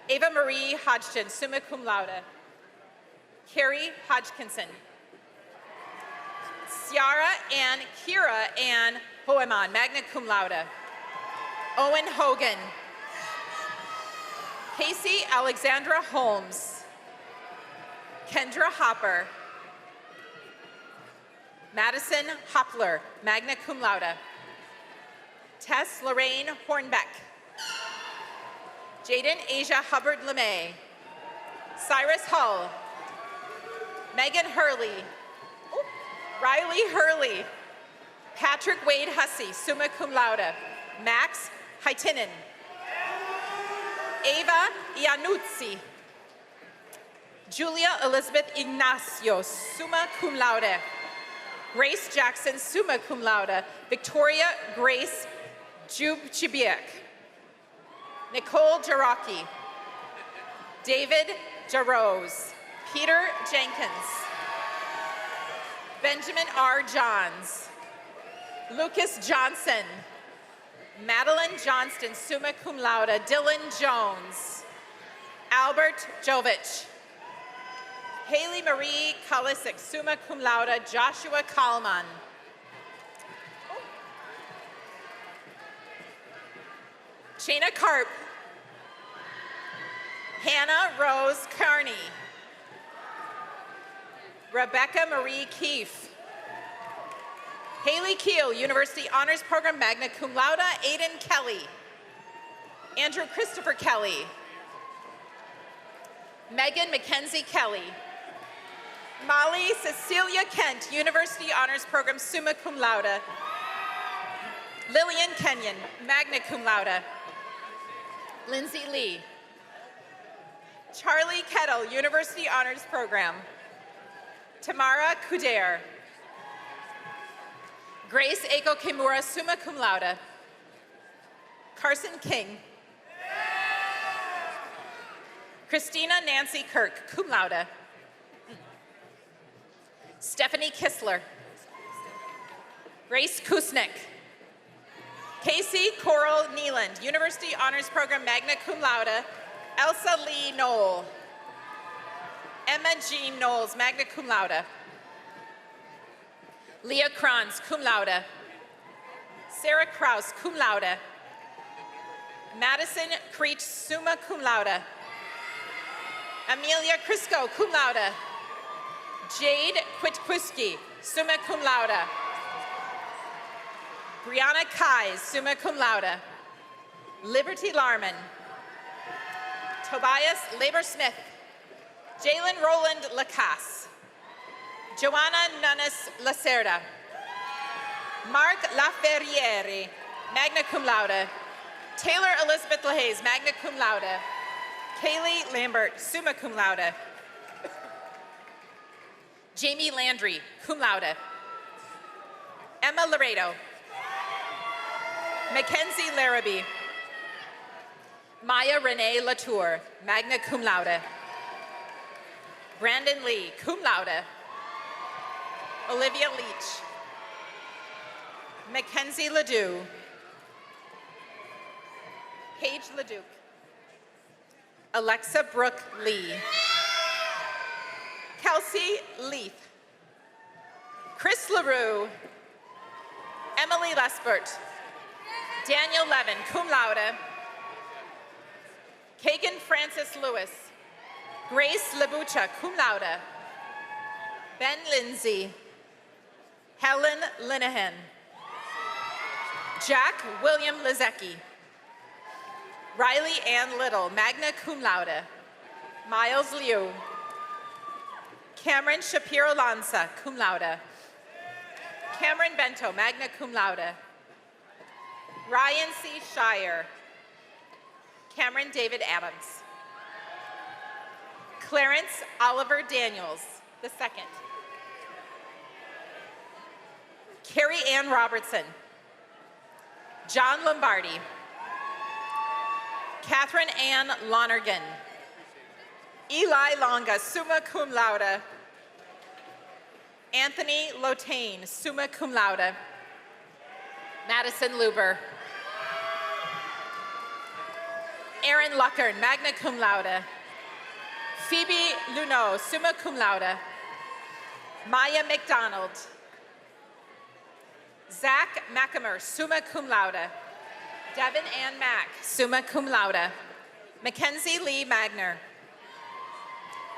Ava Marie Hodgson, summa cum laude. Carrie Hodgkinson. Ciara Ann Kira Ann Hoeman, magna cum laude. Owen Hogan. Casey Alexandra Holmes. Kendra Hopper. Madison Hopler, magna cum laude. Tess Lorraine Hornbeck. Jaden Asia Hubbard LeMay. Cyrus Hull. Megan Hurley. Riley Hurley. Patrick Wade Hussey, summa cum laude. Max Haitinen. Ava Iannuzzi. Julia Elizabeth Ignacio, summa cum laude. Grace Jackson, summa cum laude. Victoria Grace Jubchibiak. Nicole Jarocki. David Jarose. Peter Jenkins. Benjamin R. Johns. Lucas Johnson. Madeline Johnston, summa cum laude. Dylan Jones. Albert Jovich. Haley Marie Kalisic, summa cum laude. Joshua Kalman. Shayna Karp. Hannah Rose Carney. Rebecca Marie Keefe. Haley Keel, University Honors Program, magna cum laude. Aiden Kelly. Andrew Christopher Kelly. Megan Mackenzie Kelly. Molly Cecilia Kent, University Honors Program, summa cum laude. Lillian Kenyon, magna cum laude. Lindsay Lee. Charlie Kettle, University Honors Program. Tamara Kudair. Grace Eiko Kimura, summa cum laude. Carson King. Christina Nancy Kirk, cum laude. Stephanie Kistler. Grace Kusnik. Casey Coral Neeland, University Honors Program magna cum laude. Elsa Lee Knoll. Emma Jean Knowles, magna cum laude. Leah Kranz, cum laude. Sarah Kraus, cum laude. Madison Creech, summa cum laude. Amelia Crisco, cum laude. Jade Kwitkwski, summa cum laude. Brianna Kai, summa cum laude. Liberty Larman. Tobias Labor-Smith. Jalen Roland Lacasse. Joanna Nunes Lacerda. Mark Laferriere, magna cum laude. Taylor Elizabeth LaHaye, magna cum laude. Kaylee Lambert, summa cum laude. Jamie Landry, cum laude. Emma Laredo. Mackenzie Larrabee. Maya Renee Latour, magna cum laude. Brandon Lee, cum laude. Olivia Leach. Mackenzie Ledoux. Paige Leduc. Alexa Brooke Lee. Kelsey Leith. Chris LaRue. Emily Lesbert. Daniel Levin, cum laude. Kagan Francis Lewis. Grace Labucha, cum laude. Ben Lindsay. Helen Linehan. Jack William Lizecki. Riley Ann Little, magna cum laude. Miles Liu. Cameron Shapiro Lanza, cum laude. Cameron Bento, magna cum laude. Ryan C. Shire. Cameron David Adams. Clarence Oliver Daniels, the second. Carrie Ann Robertson. John Lombardi. Catherine Ann Lonergan. Eli Longa, summa cum laude. Anthony Lotane, summa cum laude. Madison Luber. Aaron Luckern, magna cum laude. Phoebe Luneau, summa cum laude. Maya McDonald. Zach McAmer, summa cum laude. Devin Ann Mack, summa cum laude. Mackenzie Lee Magner.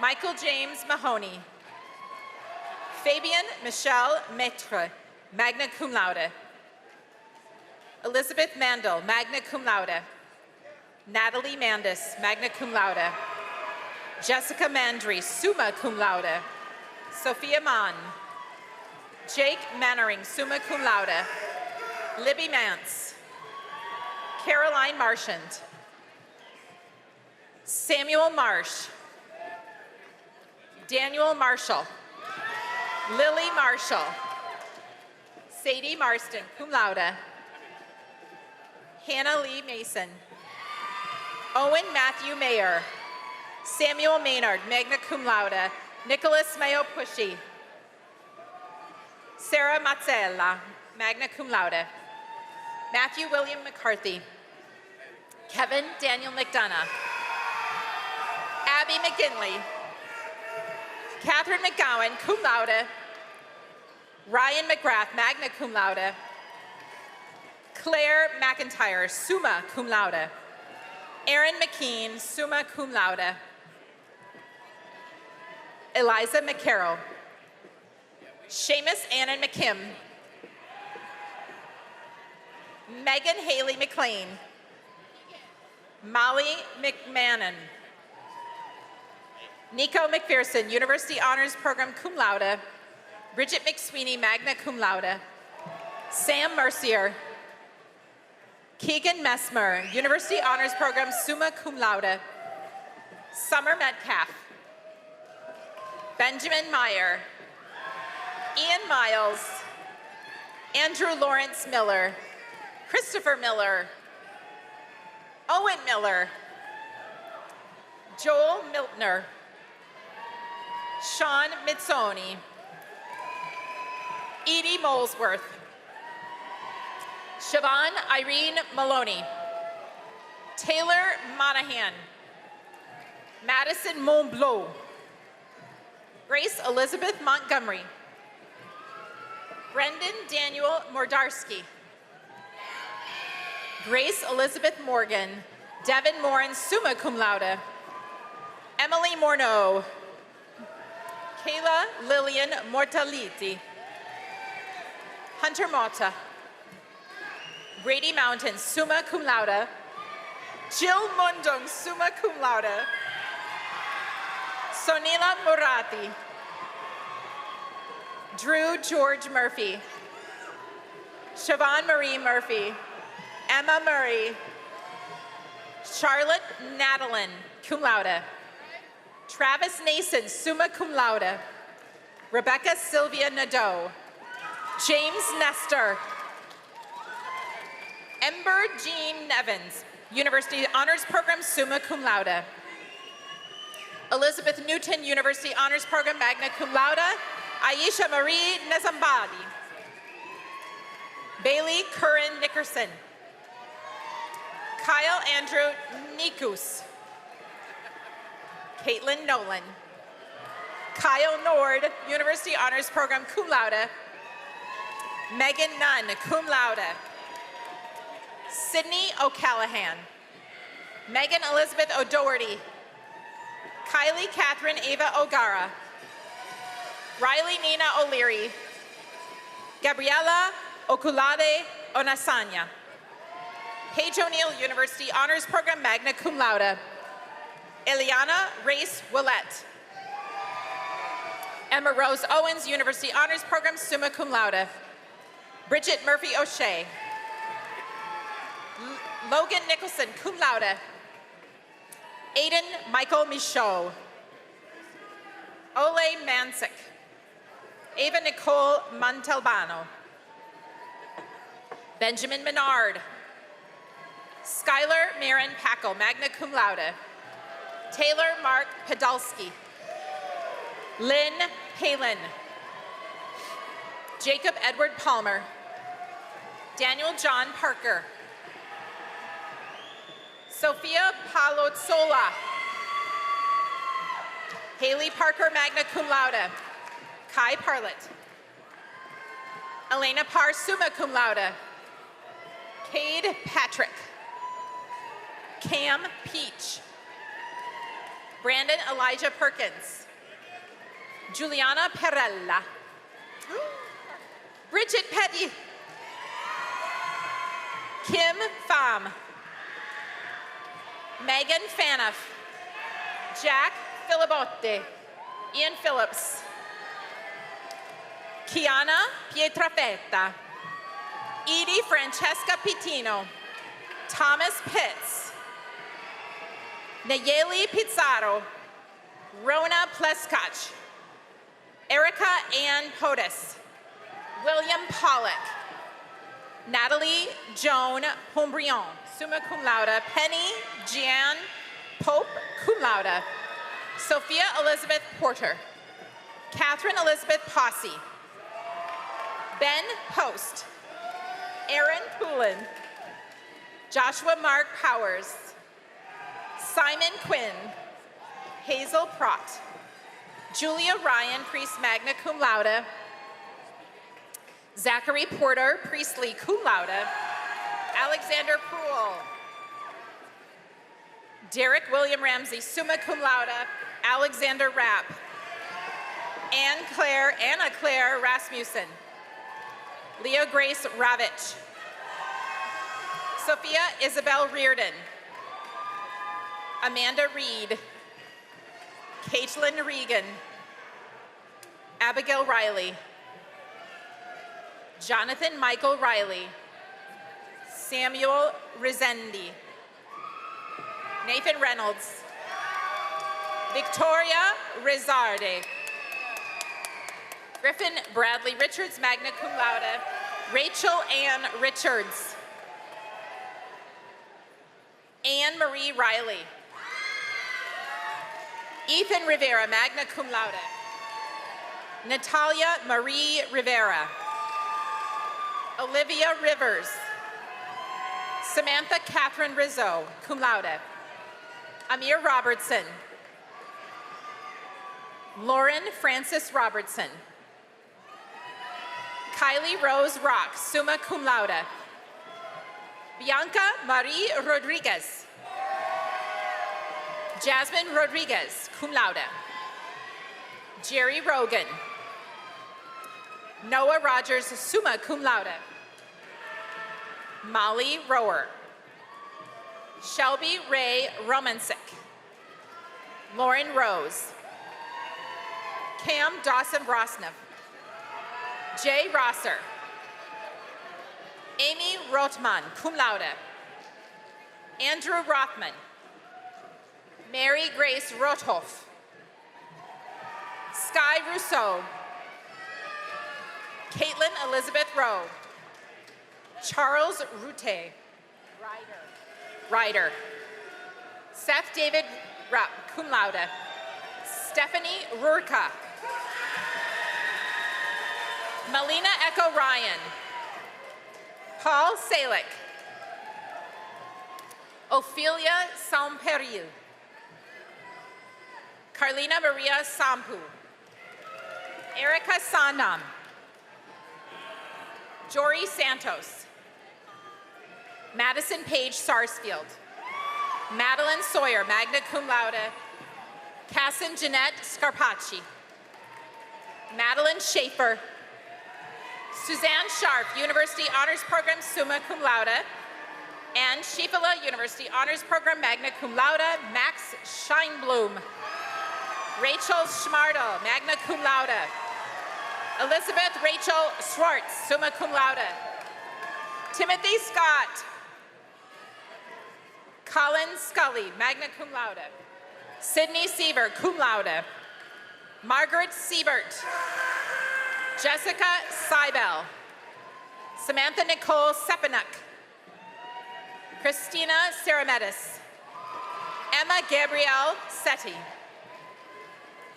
Michael James Mahoney. Fabian Michelle Maitre, magna cum laude. Elizabeth Mandel, magna cum laude. Natalie Mandis, magna cum laude. Jessica Mandry, summa cum laude. Sophia Mann. Jake Mannering, summa cum laude. Libby Mance. Caroline Marchand. Samuel Marsh. Daniel Marshall. Lily Marshall. Sadie Marston, cum laude. Hannah Lee Mason. Owen Matthew Mayer. Samuel Maynard, magna cum laude. Nicholas Mayo Pushy. Sarah Mazzella, magna cum laude. Matthew William McCarthy. Kevin Daniel McDonough. Abby McGinley. Catherine McGowan, cum laude. Ryan McGrath, magna cum laude. Claire McIntyre, summa cum laude. Aaron McKean, summa cum laude. Eliza McCarroll. Seamus Annan McKim. Megan Haley McLean. Molly McMahon. Nico McPherson, University Honors Program cum laude. Bridget McSweeney, magna cum laude. Sam Mercier. Keegan Messmer, University Honors Program summa cum laude. Summer Metcalf. Benjamin Meyer. Ian Miles. Andrew Lawrence Miller. Christopher Miller. Owen Miller. Joel Miltner. Sean Mitsoni. Edie Molesworth. Siobhan Irene Maloney. Taylor Monahan. Madison Montbleau. Grace Elizabeth Montgomery. Brendan Daniel Mordarski. Grace Elizabeth Morgan. Devin Morin, summa cum laude. Emily Morneau. Kayla Lillian Mortaliti. Hunter Mota. Brady Mountain, summa cum laude. Jill Mundung, summa cum laude. Sonila Murati. Drew George Murphy. Siobhan Marie Murphy. Emma Murray. Charlotte Natalin, cum laude. Travis Nason, summa cum laude. Rebecca Sylvia Nadeau. James Nestor. Ember Jean Evans, University Honors Program, summa cum laude. Elizabeth Newton, University Honors Program, magna cum laude. Aisha Marie Nezambadi. Bailey Curran Nickerson. Kyle Andrew Nikus. Caitlin Nolan. Kyle Nord, University Honors Program, cum laude. Megan Nunn, cum laude. Sydney O'Callahan. Megan Elizabeth O'Doherty. Kylie Catherine Ava O'Gara. Riley Nina O'Leary. Gabriela Okulade Onasanya. Paige O'Neill, University Honors Program, magna cum laude. Eliana Race Willette. Emma Rose Owens, University Honors Program, summa cum laude. Bridget Murphy O'Shea. Logan Nicholson, cum laude. Aiden Michael Michaud. Ole Mansik. Ava Nicole Montalbano. Benjamin Menard. Skylar Marin Packle, magna cum laude. Taylor Mark Podolsky. Lynn Palin. Jacob Edward Palmer. Daniel John Parker. Sophia Palozzola. Haley Parker, magna cum laude. Kai Parlett. Elena Parr, summa cum laude. Cade Patrick. Cam Peach. Brandon Elijah Perkins. Juliana Perella. Bridget Petty. Kim Pham. Megan Fanoff. Jack Filibotte. Ian Phillips. Kiana Pietrafetta. Edie Francesca Pitino. Thomas Pitts. Nayeli Pizarro. Rona Pleskach. Erica Ann Podis. William Pollock. Natalie Joan Pombrion, summa cum laude. Penny Jean Pope, cum laude. Sophia Elizabeth Porter. Catherine Elizabeth Posse. Ben Post. Aaron Poulin. Joshua Mark Powers. Simon Quinn. Hazel Prott. Julia Ryan, priest magna cum laude. Zachary Porter, priestly cum laude. Alexander Pruill. Derek William Ramsey, summa cum laude. Alexander Rapp. Anna Claire Rasmussen. Leah Grace Ravitch. Sophia Isabel Reardon. Amanda Reed. Caitlin Regan. Abigail Riley. Jonathan Michael Riley. Samuel Rizendi. Nathan Reynolds. Victoria Rizarde. Griffin Bradley Richards, magna cum laude. Rachel Ann Richards. Anne Marie Riley. Ethan Rivera, magna cum laude. Natalia Marie Rivera. Olivia Rivers. Samantha Catherine Rizzo, cum laude. Amir Robertson. Lauren Francis Robertson. Kylie Rose Rock, summa cum laude. Bianca Marie Rodriguez. Jasmine Rodriguez, cum laude. Jerry Rogan. Noah Rogers, summa cum laude. Molly Rower. Shelby Ray Romancic. Lauren Rose. Cam Dawson Rosnov. Jay Rosser. Amy Rotman, cum laude. Andrew Rothman. Mary Grace Rothoff. Sky Rousseau. Caitlin Elizabeth Rowe. Charles Rute. Ryder. Seth David Rupp, cum laude. Stephanie Rurka. Melina Echo Ryan. Paul Salick. Ophelia Samperil. Carlina Maria Sampu. Erica Sandam. Jory Santos. Madison Page Sarsfield. Madeline Sawyer, magna cum laude. Cassin Jeanette Scarpacci. Madeline Schaefer. Suzanne Sharp, University Honors Program, summa cum laude. And Shifala, University Honors Program, magna cum laude. Max Scheinblum. Rachel Schmardel, magna cum laude. Elizabeth Rachel Schwartz, summa cum laude. Timothy Scott. Colin Scully, magna cum laude. Sydney Seaver, cum laude. Margaret Siebert. Jessica Seibel. Samantha Nicole Sepanuck. Christina Sarametis. Emma Gabrielle Setti.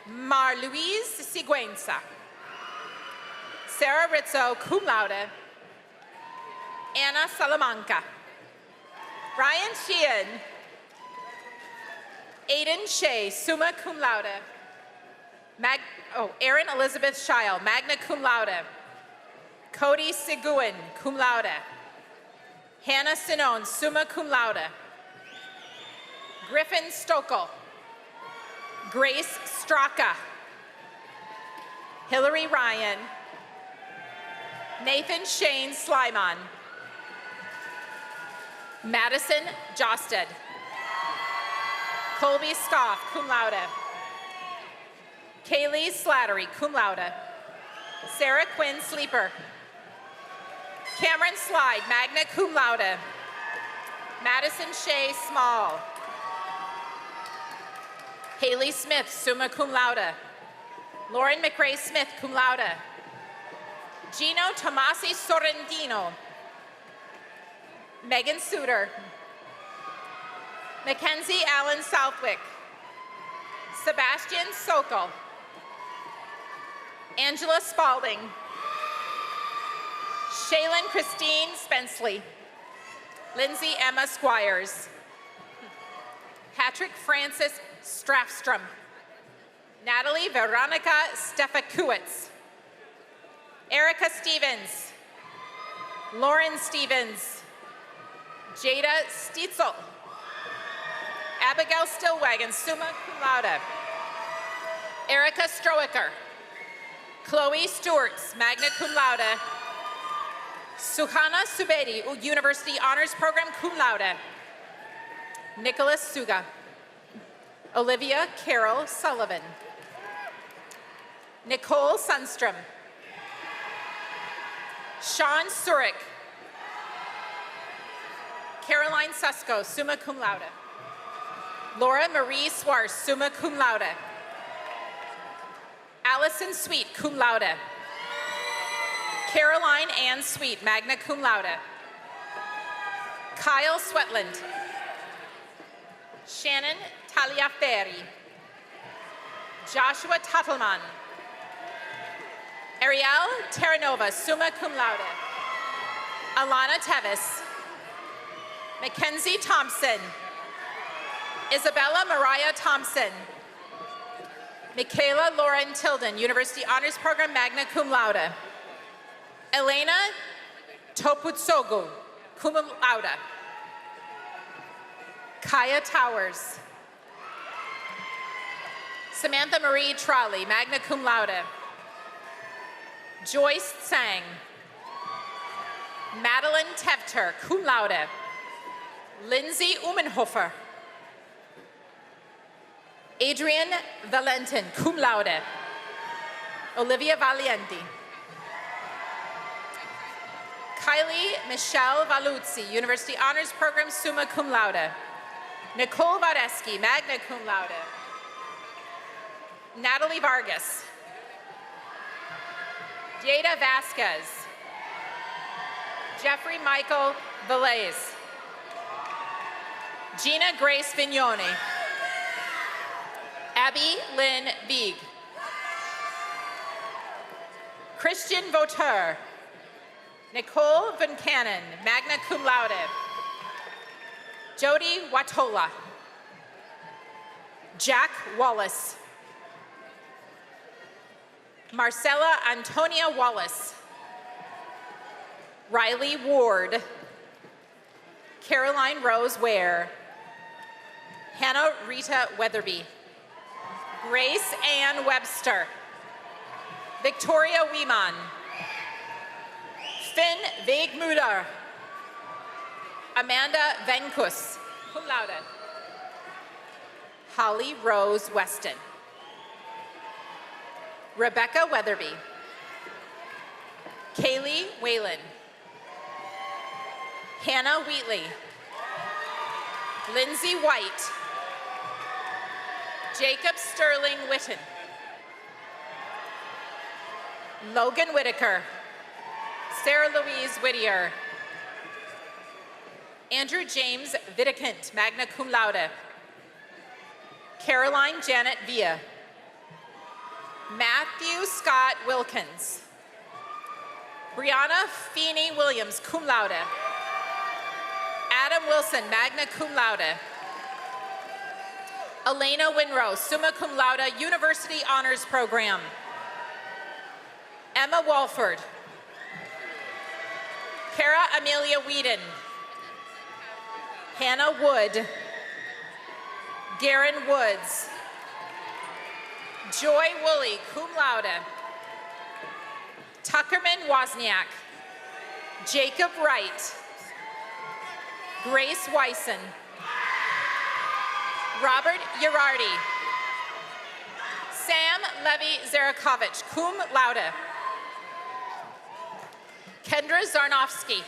Mar-Louise Siguenza. Sarah Rizzo, cum laude. Anna Salamanca. Ryan Sheehan. Aiden Shea, summa cum laude. Erin Elizabeth Scheil, magna cum laude. Cody Seguin, cum laude. Hannah Sinone, summa cum laude. Griffin Stokel. Grace Straka. Hillary Ryan. Nathan Shane Slyman. Madison Josted. Colby Scoff, cum laude. Kaylee Slattery, cum laude. Sarah Quinn Sleeper. Cameron Slide, magna cum laude. Madison Shea Small. Haley Smith, summa cum laude. Lauren McRae Smith, cum laude. Gino Tomasi Sorrentino. Megan Suter. Mackenzie Allen Southwick. Sebastian Sokol. Angela Spalding. Shaylin Christine Spenceley. Lindsay Emma Squires. Patrick Francis Strafstrom. Natalie Veronica Stefakowitz. Erica Stevens. Lauren Stevens. Jada Stietzel. Abigail Stillwagon, summa cum laude. Erica Stroiker. Chloe Stewarts, magna cum laude. Suhana Subedi, University Honors Program, cum laude. Nicholas Suga. Olivia Carol Sullivan. Nicole Sundstrom. Sean Surik. Caroline Susko, summa cum laude. Laura Marie Swars, summa cum laude. Allison Sweet, cum laude. Caroline Ann Sweet, magna cum laude. Kyle Sweatland. Shannon Taliaferri. Joshua Tuttelman. Ariel Terranova, summa cum laude. Alana Tevis. Mackenzie Thompson. Isabella Mariah Thompson. Michaela Lauren Tilden, University Honors Program, magna cum laude. Elena Toputsogu, cum laude. Kaya Towers. Samantha Marie Trolley, magna cum laude. Joyce Tsang. Madeline Tevter, cum laude. Lindsay Umenhofer. Adrian Valentin, cum laude. Olivia Valienti. Kylie Michelle Valuzzi, University Honors Program, summa cum laude. Nicole Vareski, magna cum laude. Natalie Vargas. Jada Vasquez. Jeffrey Michael Velez. Gina Grace Vignoni. Abby Lynn Beeg. Christian Vauteur. Nicole Van Cannon, magna cum laude. Jody Watola. Jack Wallace. Marcella Antonia Wallace. Riley Ward. Caroline Rose Ware. Hannah Rita Weatherby. Grace Ann Webster. Victoria Wiemann. Finn Wegmuller. Amanda Venkus, cum laude. Holly Rose Weston. Rebecca Weatherby. Kaylee Whalen. Hannah Wheatley. Lindsay White. Jacob Sterling Witten. Logan Whitaker. Sarah Louise Whittier. Andrew James Vidicant, magna cum laude. Caroline Janet Villa. Matthew Scott Wilkins. Brianna Feeney Williams, cum laude. Adam Wilson, magna cum laude. Elena Winrow, summa cum laude, University Honors Program. Emma Walford. Kara Amelia Whedon. Hannah Wood. Garen Woods. Joy Woolley, cum laude. Tuckerman Wozniak. Jacob Wright. Grace Wyson. Robert Girardi. Sam Levy Zarakovich, cum laude. Kendra Zarnowski.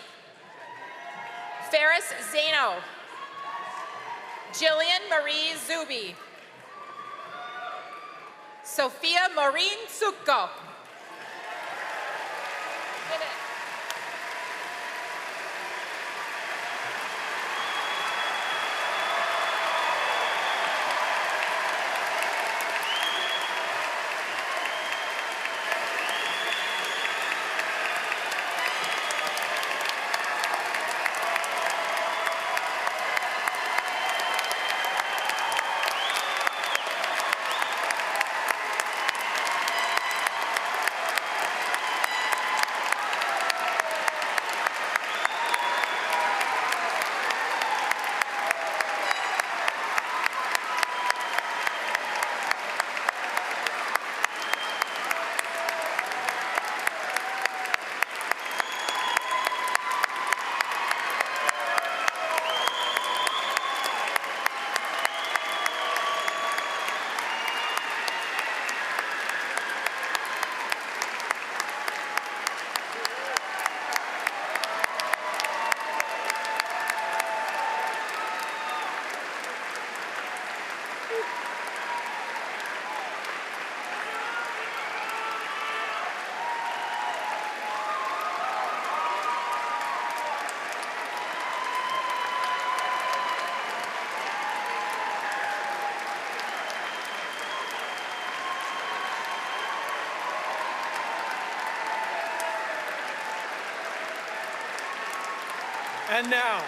Ferris Zano. Jillian Marie Zuby. Sophia Maureen Sukko. And now,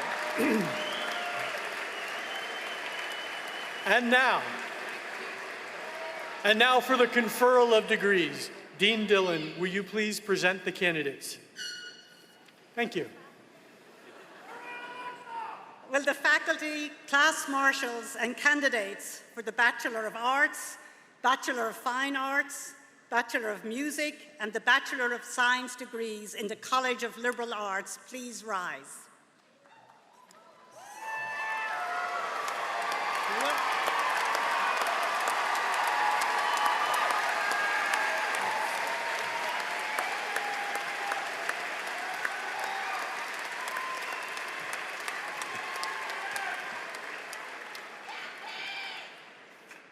And now for the conferral of degrees. Dean Dillon, will you please present the candidates? Thank you. Will the faculty, class marshals, and candidates for the Bachelor of Arts, Bachelor of Fine Arts, Bachelor of Music, and the Bachelor of Science degrees in the College of Liberal Arts please rise?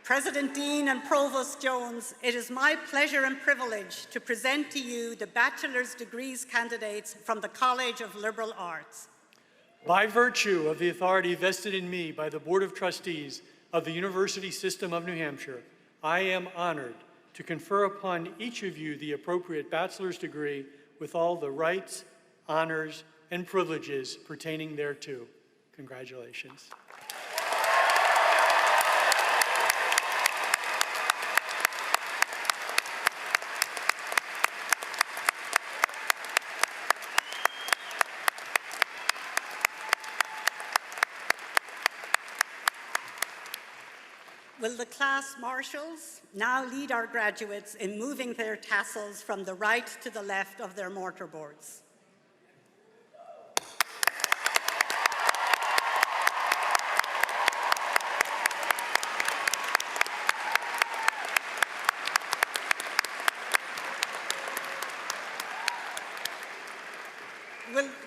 President Dean and Provost Jones, it is my pleasure and privilege to present to you the bachelor's degrees candidates from the College of Liberal Arts. By virtue of the authority vested in me by the Board of Trustees of the University System of New Hampshire, I am honored to confer upon each of you the appropriate bachelor's degree with all the rights, honors, and privileges pertaining thereto. Congratulations. Will the class marshals now lead our graduates in moving their tassels from the right to the left of their mortarboards?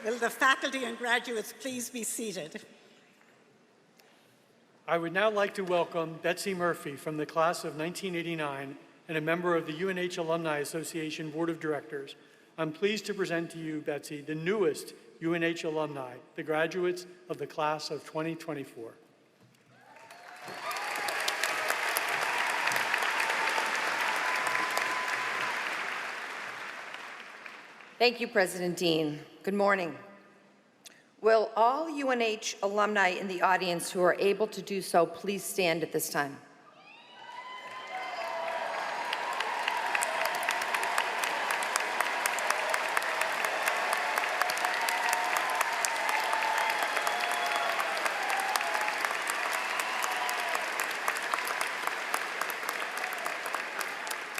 Will the faculty and graduates please be seated? I would now like to welcome Betsy Murphy from the class of 1989 and a member of the UNH Alumni Association Board of Directors. I'm pleased to present to you, Betsy, the newest UNH alumni, the graduates of the class of 2024. Thank you, President Dean. Good morning. Will all UNH alumni in the audience who are able to do so please stand at this time?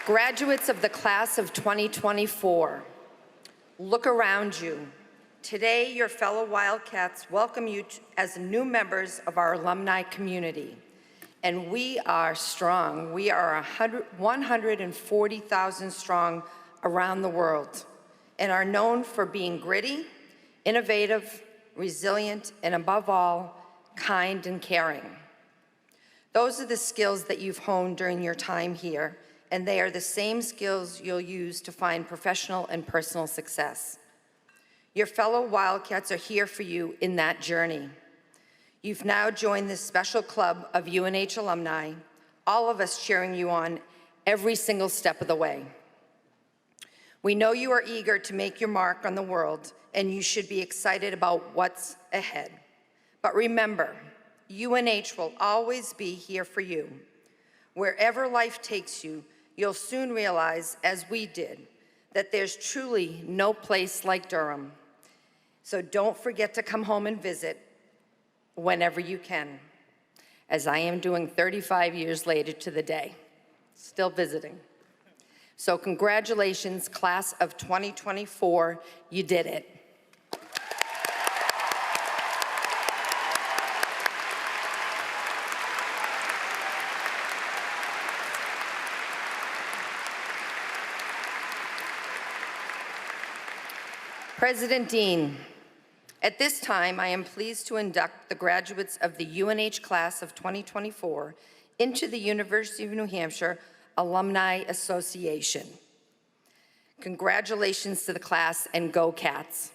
Graduates of the class of 2024, look around you. Today, your fellow Wildcats welcome you as new members of our alumni community. And we are strong. We are 140,000 strong around the world and are known for being gritty, innovative, resilient, and above all, kind and caring. Those are the skills that you've honed during your time here, and they are the same skills you'll use to find professional and personal success. Your fellow Wildcats are here for you in that journey. You've now joined this special club of UNH alumni, all of us cheering you on every single step of the way. We know you are eager to make your mark on the world, and you should be excited about what's ahead. But remember, UNH will always be here for you. Wherever life takes you, you'll soon realize, as we did, that there's truly no place like Durham. So don't forget to come home and visit whenever you can, as I am doing 35 years later to the day, still visiting. So congratulations, class of 2024, you did it. President Dean, at this time, I am pleased to induct the graduates of the UNH class of 2024 into the University of New Hampshire Alumni Association. Congratulations to the class, and go Cats.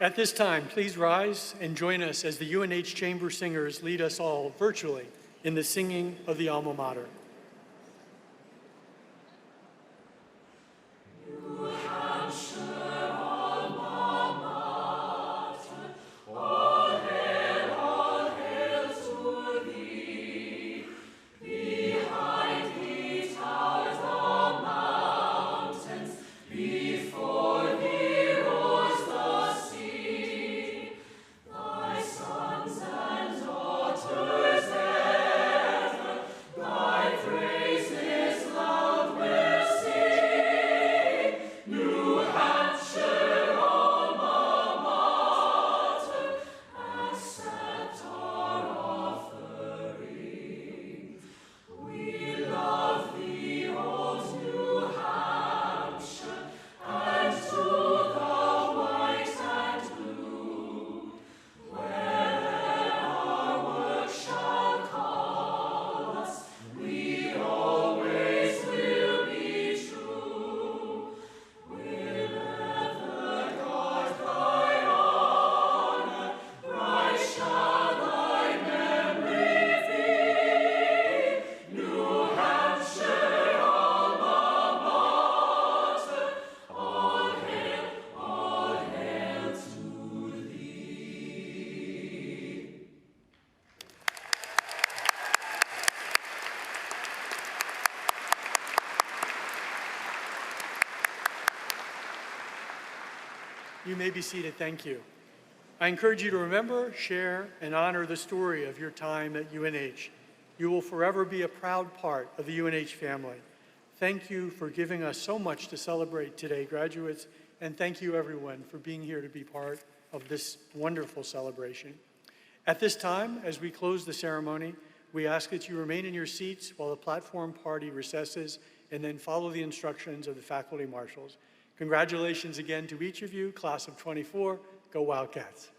At this time, please rise and join us as the UNH Chamber Singers lead us all virtually in the singing of the Alma Mater. You may be seated. Thank you. I encourage you to remember, share, and honor the story of your time at UNH. You will forever be a proud part of the UNH family. Thank you for giving us so much to celebrate today, graduates, and thank you, everyone, for being here to be part of this wonderful celebration. At this time, as we close the ceremony, we ask that you remain in your seats while the platform party recesses and then follow the instructions of the faculty marshals. Congratulations again to each of you, class of '24. Go Wildcats.